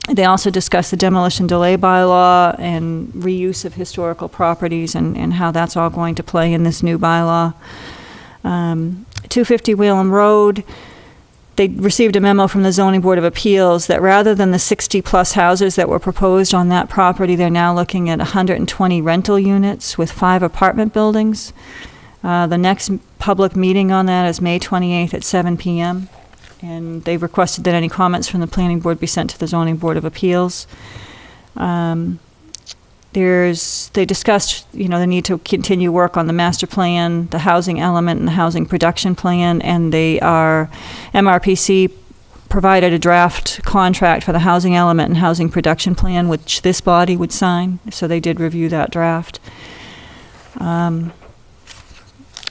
They also discussed the demolition delay bylaw and reuse of historical properties and how that's all going to play in this new bylaw. 250 Whalum Road, they received a memo from the Zoning Board of Appeals that rather than the 60-plus houses that were proposed on that property, they're now looking at 120 rental units with 5 apartment buildings. The next public meeting on that is May 28th at 7 p.m. And they've requested that any comments from the Planning Board be sent to the Zoning Board of Appeals. They discussed, the need to continue work on the master plan, the housing element, and the housing production plan, and MRPC provided a draft contract for the housing element and housing production plan, which this body would sign, so they did review that draft.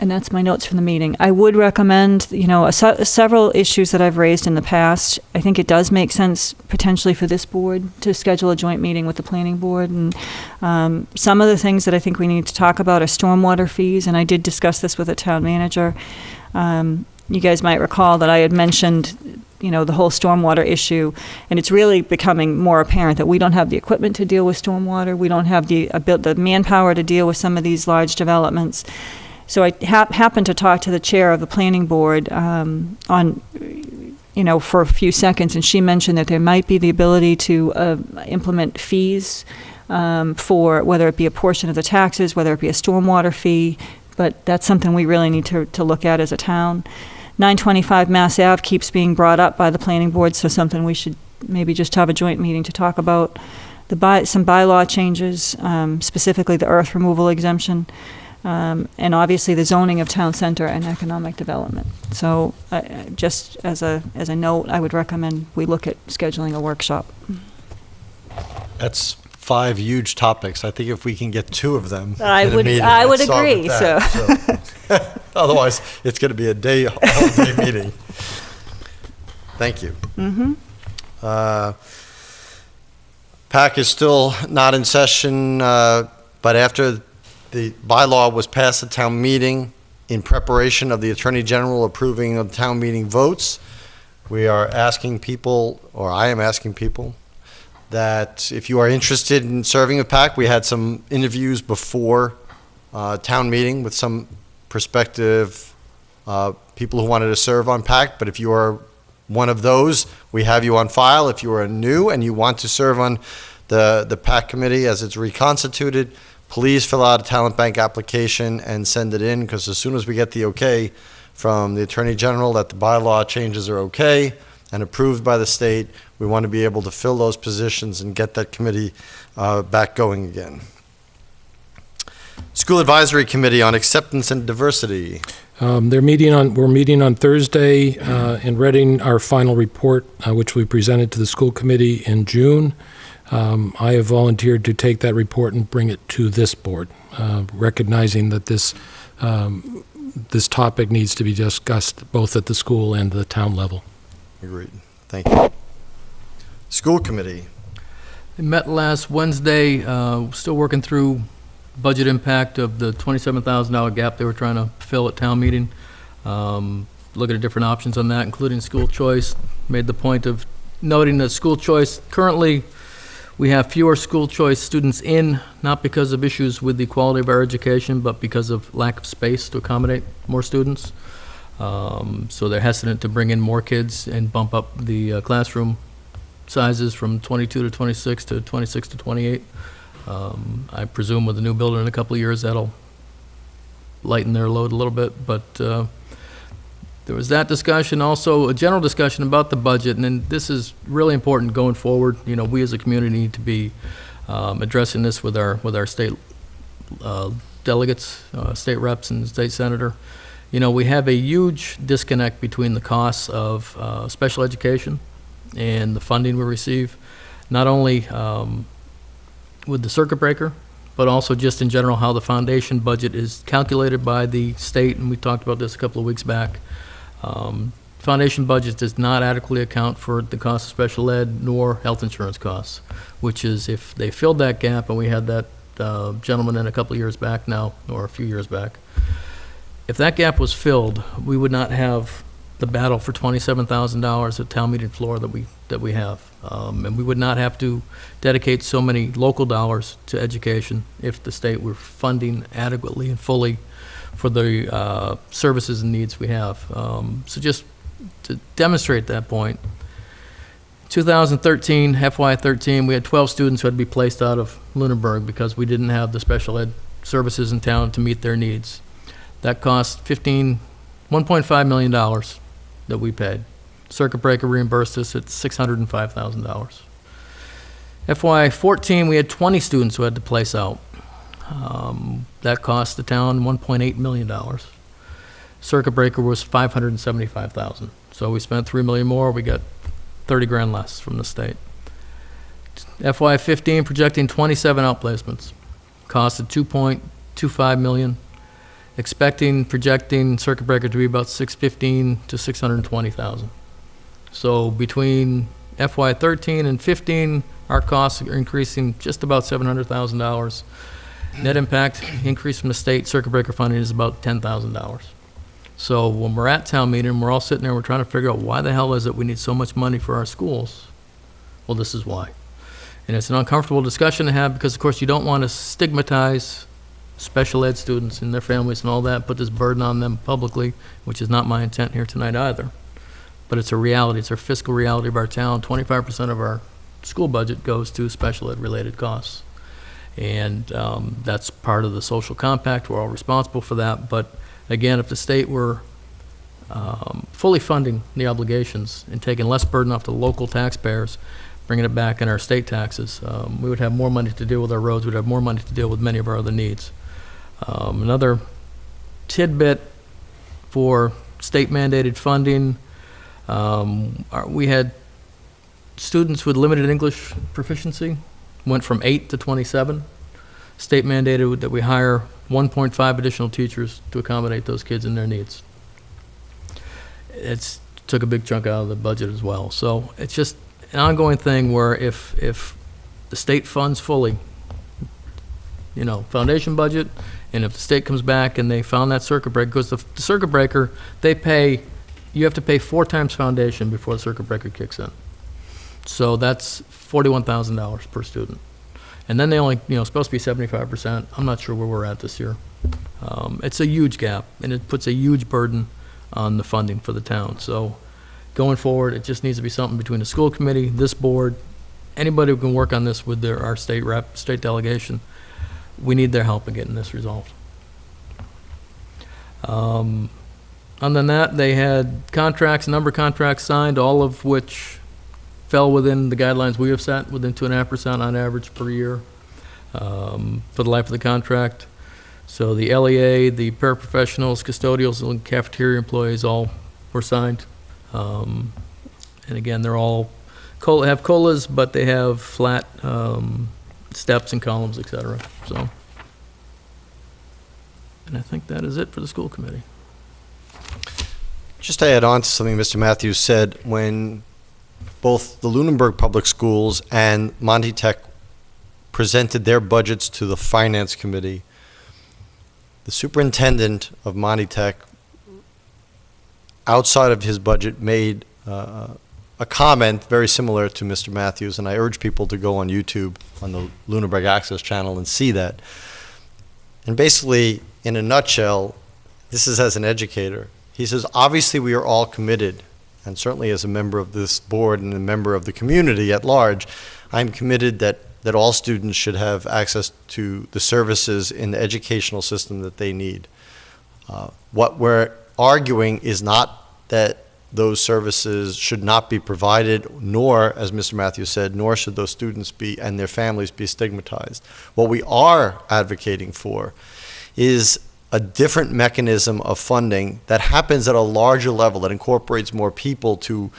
And that's my notes from the meeting. I would recommend, several issues that I've raised in the past. I think it does make sense potentially for this board to schedule a joint meeting with the planning board. And some of the things that I think we need to talk about are stormwater fees, and I did discuss this with the town manager. You guys might recall that I had mentioned, the whole stormwater issue, and it's really becoming more apparent that we don't have the equipment to deal with stormwater. We don't have the manpower to deal with some of these large developments. So I happened to talk to the chair of the planning board for a few seconds, and she mentioned that there might be the ability to implement fees for whether it be a portion of the taxes, whether it be a stormwater fee, but that's something we really need to look at as a town. 925 Mass Ave keeps being brought up by the planning board, so something we should maybe just have a joint meeting to talk about. Some bylaw changes, specifically the earth removal exemption, and obviously the zoning of town center and economic development. So just as a note, I would recommend we look at scheduling a workshop. That's 5 huge topics. I think if we can get 2 of them I in a would- meeting, I would I'd start with agree, that. So otherwise, it's going to be a all-day meeting. Thank you. Mm-hmm. PAC is still not in session, but after the bylaw was passed at town meeting, in preparation of the Attorney General approving of town meeting votes, we are asking people, or I am asking people, that if you are interested in serving with PAC, we had some interviews before town meeting with some prospective people who wanted to serve on PAC, but if you are one of those, we have you on file. If you are new and you want to serve on the PAC committee as it's reconstituted, please fill out a talent bank application and send it in, because as soon as we get the okay from the Attorney General that the bylaw changes are okay and approved by the state, we want to be able to fill those positions and get that committee back going again. School Advisory Committee on Acceptance and Diversity. We're meeting on Thursday in Reading, our final report, which we presented to the school committee in June. I have volunteered to take that report and bring it to this board, recognizing that this topic needs to be discussed both at the school and the town level. Agreed. Thank you. School Committee. They met last Wednesday, still working through budget impact of the $27,000 gap they were trying to fill at town meeting. Looking at different options on that, including school choice. Made the point of noting that school choice, currently we have fewer school choice students in, not because of issues with the quality of our education, but because of lack of space to accommodate more students. So they're hesitant to bring in more kids and bump up the classroom sizes from 22 to 26 to 26 to 28. I presume with the new building in a couple of years, that'll lighten their load a little bit, but there was that discussion, also a general discussion about the budget, and then this is really important going forward. You know, we as a community need to be addressing this with our state delegates, state reps and state senator. You know, we have a huge disconnect between the costs of special education and the funding we receive, not only with the circuit breaker, but also just in general how the foundation budget is calculated by the state, and we talked about this a couple of weeks back. Foundation budget does not adequately account for the cost of special ed nor health insurance costs, which is, if they filled that gap, and we had that gentleman in a couple of years back now, or a few years back, if that gap was filled, we would not have the battle for $27,000 at town meeting floor that we have. And we would not have to dedicate so many local dollars to education if the state were funding adequately and fully for the services and needs we have. So just to demonstrate that point, 2013, FY13, we had 12 students who had to be placed out of Lunenburg because we didn't have the special ed services in town to meet their needs. That cost $1.5 million that we paid. Circuit breaker reimbursed us at $605,000. FY14, we had 20 students who had to place out. That cost the town $1.8 million. Circuit breaker was $575,000. So we spent $3 million more, we got 30 grand less from the state. FY15, projecting 27 outplacements. Cost of $2.25 million. Projecting circuit breaker to be about $615,000 to $620,000. So between FY13 and 15, our costs are increasing just about $700,000. Net impact increase from the state circuit breaker funding is about $10,000. So when we're at town meeting, we're all sitting there, we're trying to figure out why the hell is it we need so much money for our schools? Well, this is why. And it's an uncomfortable discussion to have because, of course, you don't want to stigmatize special ed students and their families and all that, put this burden on them publicly, which is not my intent here tonight either. But it's a reality. It's our fiscal reality of our town. 25% of our school budget goes to special ed related costs. And that's part of the social compact. We're all responsible for that. But again, if the state were fully funding the obligations and taking less burden off the local taxpayers, bringing it back in our state taxes, we would have more money to deal with our roads. We'd have more money to deal with many of our other needs. Another tidbit for state mandated funding, we had students with limited English proficiency, went from 8 to 27. State mandated that we hire 1.5 additional teachers to accommodate those kids and their needs. It's took a big chunk out of the budget as well. So it's just an ongoing thing where if the state funds fully, you know, foundation budget, and if the state comes back and they found that circuit breaker, because the circuit breaker, you have to pay 4 times foundation before the circuit breaker kicks in. So that's $41,000 per student. And then they only, supposed to be 75%. I'm not sure where we're at this year. It's a huge gap, and it puts a huge burden on the funding for the town. So going forward, it just needs to be something between the school committee, this board, anybody who can work on this with our state rep, state delegation. We need their help in getting this resolved. Other than that, they had a number of contracts signed, all of which fell within the guidelines we have set, within 2.5% on average per year for the life of the contract. So the LEA, the paraprofessionals, custodials, and cafeteria employees all were signed. And again, they're all have COLAs, but they have flat steps and columns, et cetera. So, and I think that is it for the school committee. Just to add on to something Mr. Matthews said, when both the Lunenburg Public Schools and Monty Tech presented their budgets to the Finance Committee, the superintendent of Monty Tech, outside of his budget, made a comment very similar to Mr. Matthews, and I urge people to go on YouTube on the Lunenburg Access channel and see that. And basically, in a nutshell, this is as an educator. He says, obviously we are all committed, and certainly as a member of this board and a member of the community at large, I'm committed that all students should have access to the services in the educational system that they need. What we're arguing is not that those services should not be provided, nor, as Mr. Matthews said, nor should those students be and their families be stigmatized. What we are advocating for is a different mechanism of funding that happens at a larger level, that incorporates more people to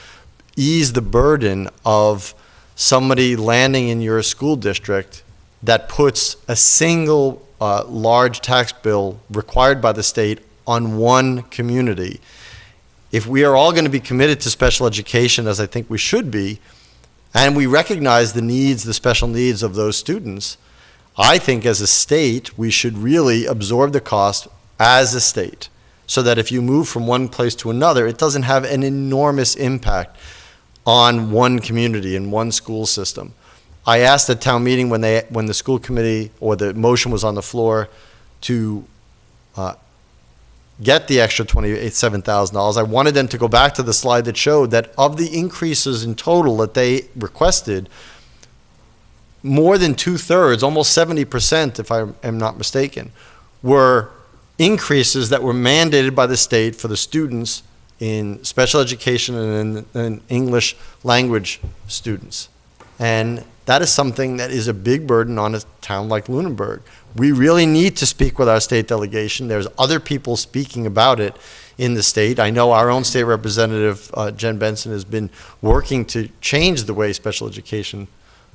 ease the burden of somebody landing in your school district that puts a single large tax bill required by the state on one community. If we are all going to be committed to special education, as I think we should be, and we recognize the needs, the special needs of those students, I think as a state, we should really absorb the cost as a state, so that if you move from one place to another, it doesn't have an enormous impact on one community and one school system. I asked at town meeting when the school committee or the motion was on the floor to get the extra $27,000, I wanted them to go back to the slide that showed that of the increases in total that they requested, more than 2/3, almost 70%, if I am not mistaken, were increases that were mandated by the state for the students in special education and in English language students. And that is something that is a big burden on a town like Lunenburg. We really need to speak with our state delegation. There's other people speaking about it in the state. I know our own state representative, Jen Benson, has been working to change the way special education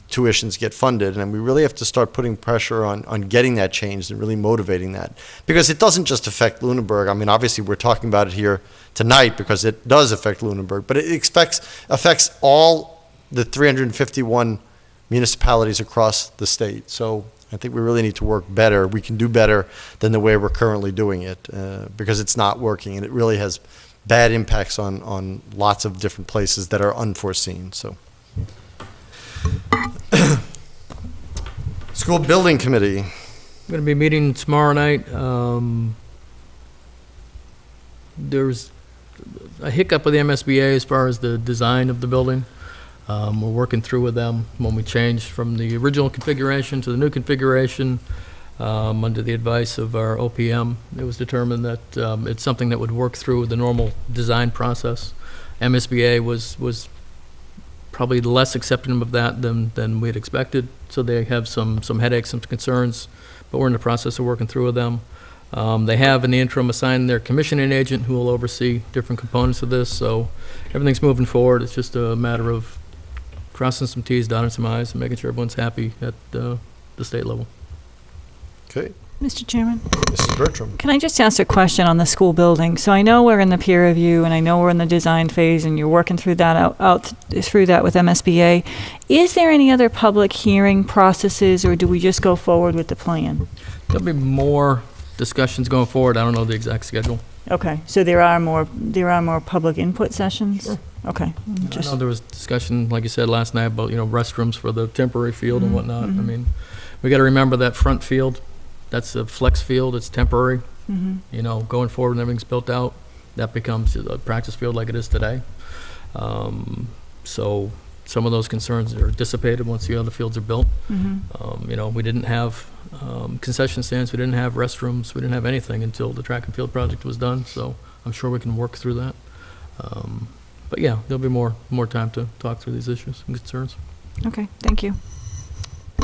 tuitions get funded, and we really have to start putting pressure on getting that changed and really motivating that. Because it doesn't just affect Lunenburg. I mean, obviously we're talking about it here tonight because it does affect Lunenburg, but it affects all the 351 municipalities across the state. So I think we really need to work better. We can do better than the way we're currently doing it because it's not working, and it really has bad impacts on lots of different places that are unforeseen. So. School Building Committee. I'm going to be meeting tomorrow night. There's a hiccup with the MSBA as far as the design of the building. We're working through with them when we changed from the original configuration to the new configuration. Under the advice of our OPM, it was determined that it's something that would work through the normal design process. MSBA was probably less accepting of that than we had expected, so they have some headaches, some concerns, but we're in the process of working through with them. They have, in the interim, assigned their commissioning agent who will oversee different components of this, so everything's moving forward. It's just a matter of crossing some Ts, dotting some Is, and making sure everyone's happy at the state level. Okay. Mr. Chairman? Mrs. Bertram. Can I just ask a question on the school building? So I know we're in the peer review, and I know we're in the design phase, and you're working through that through that with MSBA. Is there any other public hearing processes, or do we just go forward with the plan? There'll be more discussions going forward. I don't know the exact schedule. Okay, so there are more public input sessions? Sure. Okay. I know there was discussion, like you said last night, about, restrooms for the temporary field and whatnot. I mean, we got to remember that front field, that's a flex field, it's temporary. Going forward when everything's built out, that becomes a practice field like it is today. So some of those concerns are dissipated once the other fields are built. We didn't have concession stands, we didn't have restrooms, we didn't have anything until the track and field project was done, so I'm sure we can work through that. But yeah, there'll be more time to talk through these issues and concerns. Okay, thank you.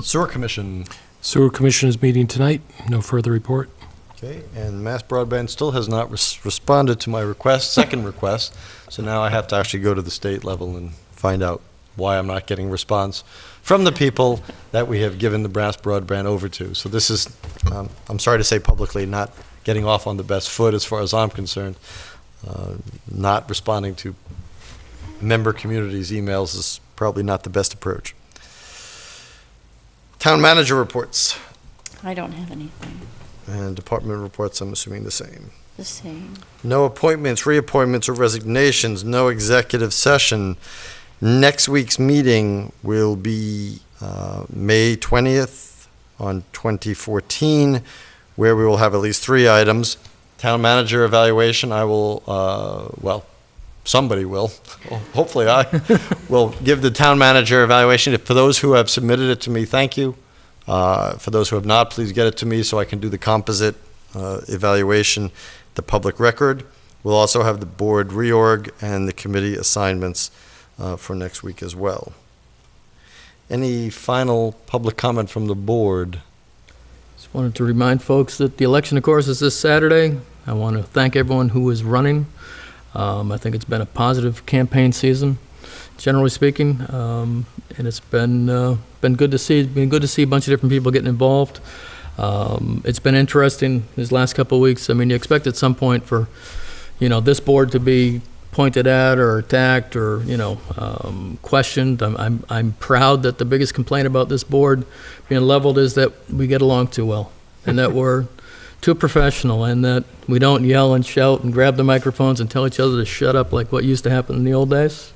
Sewer Commission. Sewer Commission is meeting tonight. No further report. Okay, and Mass Broadband still has not responded to my second request, so now I have to actually go to the state level and find out why I'm not getting response from the people that we have given the Mass Broadband over to. So this is, I'm sorry to say publicly, not getting off on the best foot as far as I'm concerned. Not responding to member communities' emails is probably not the best approach. Town manager reports. I don't have anything. And department reports, I'm assuming the same. The same. No appointments, reappointments, or resignations, no executive session. Next week's meeting will be May 20th on 2014, where we will have at least 3 items. Town manager evaluation, I will, somebody will, hopefully I will give the town manager evaluation. For those who have submitted it to me, thank you. For those who have not, please get it to me so I can do the composite evaluation, the public record. We'll also have the board reorg and the committee assignments for next week as well. Any final public comment from the board? Just wanted to remind folks that the election, of course, is this Saturday. I want to thank everyone who is running. I think it's been a positive campaign season, generally speaking, and it's been good to see. Been good to see a bunch of different people getting involved. It's been interesting these last couple of weeks. I mean, you expect at some point for, this board to be pointed at or attacked or questioned. I'm proud that the biggest complaint about this board being leveled is that we get along too well, and that we're too professional, and that we don't yell and shout and grab the microphones and tell each other to shut up like what used to happen in the old days.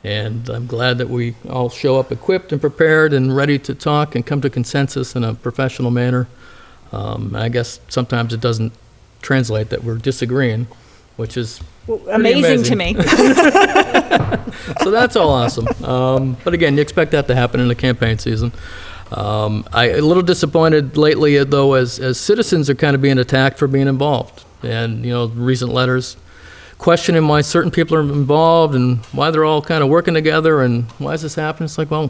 And I'm glad that we all show up equipped and prepared and ready to talk and come to consensus in a professional manner. I guess sometimes it doesn't translate that we're disagreeing, which is amazing to me. So that's all awesome. But again, you expect that to happen in the campaign season. I'm a little disappointed lately, though, as citizens are kind of being attacked for being involved. And, recent letters questioning why certain people are involved and why they're all kind of working together and why is this happening. It's like, well,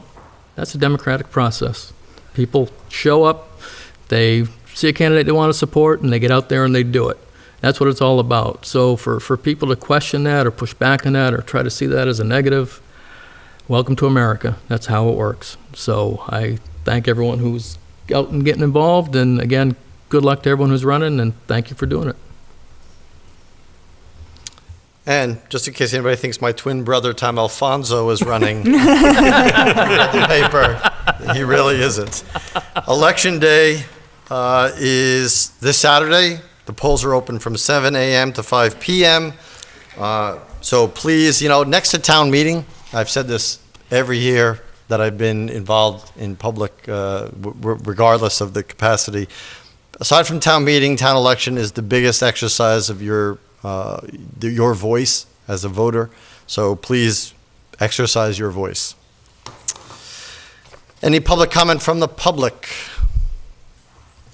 that's a democratic process. People show up, they see a candidate they want to support, and they get out there and they do it. That's what it's all about. So for people to question that or push back on that or try to see that as a negative, welcome to America. That's how it works. So I thank everyone who's out and getting involved, and again, good luck to everyone who's running, and thank you for doing it. And just in case anybody thinks my twin brother Tom Alfonso is running the paper, he really isn't. Election day is this Saturday. The polls are open from 7 a.m. to 5 p.m. So please, next to town meeting, I've said this every year that I've been involved in public, regardless of the capacity. Aside from town meeting, town election is the biggest exercise of your voice as a voter. So please exercise your voice. Any public comment from the public?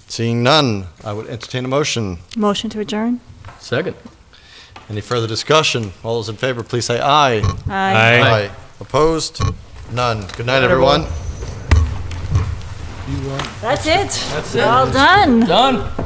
Seeing none, I would entertain a motion. Motion to adjourn? Second. Any further discussion? All those in favor, please say aye. Aye. Opposed? None. Good night, everyone. That's it. That's it. All done. Done.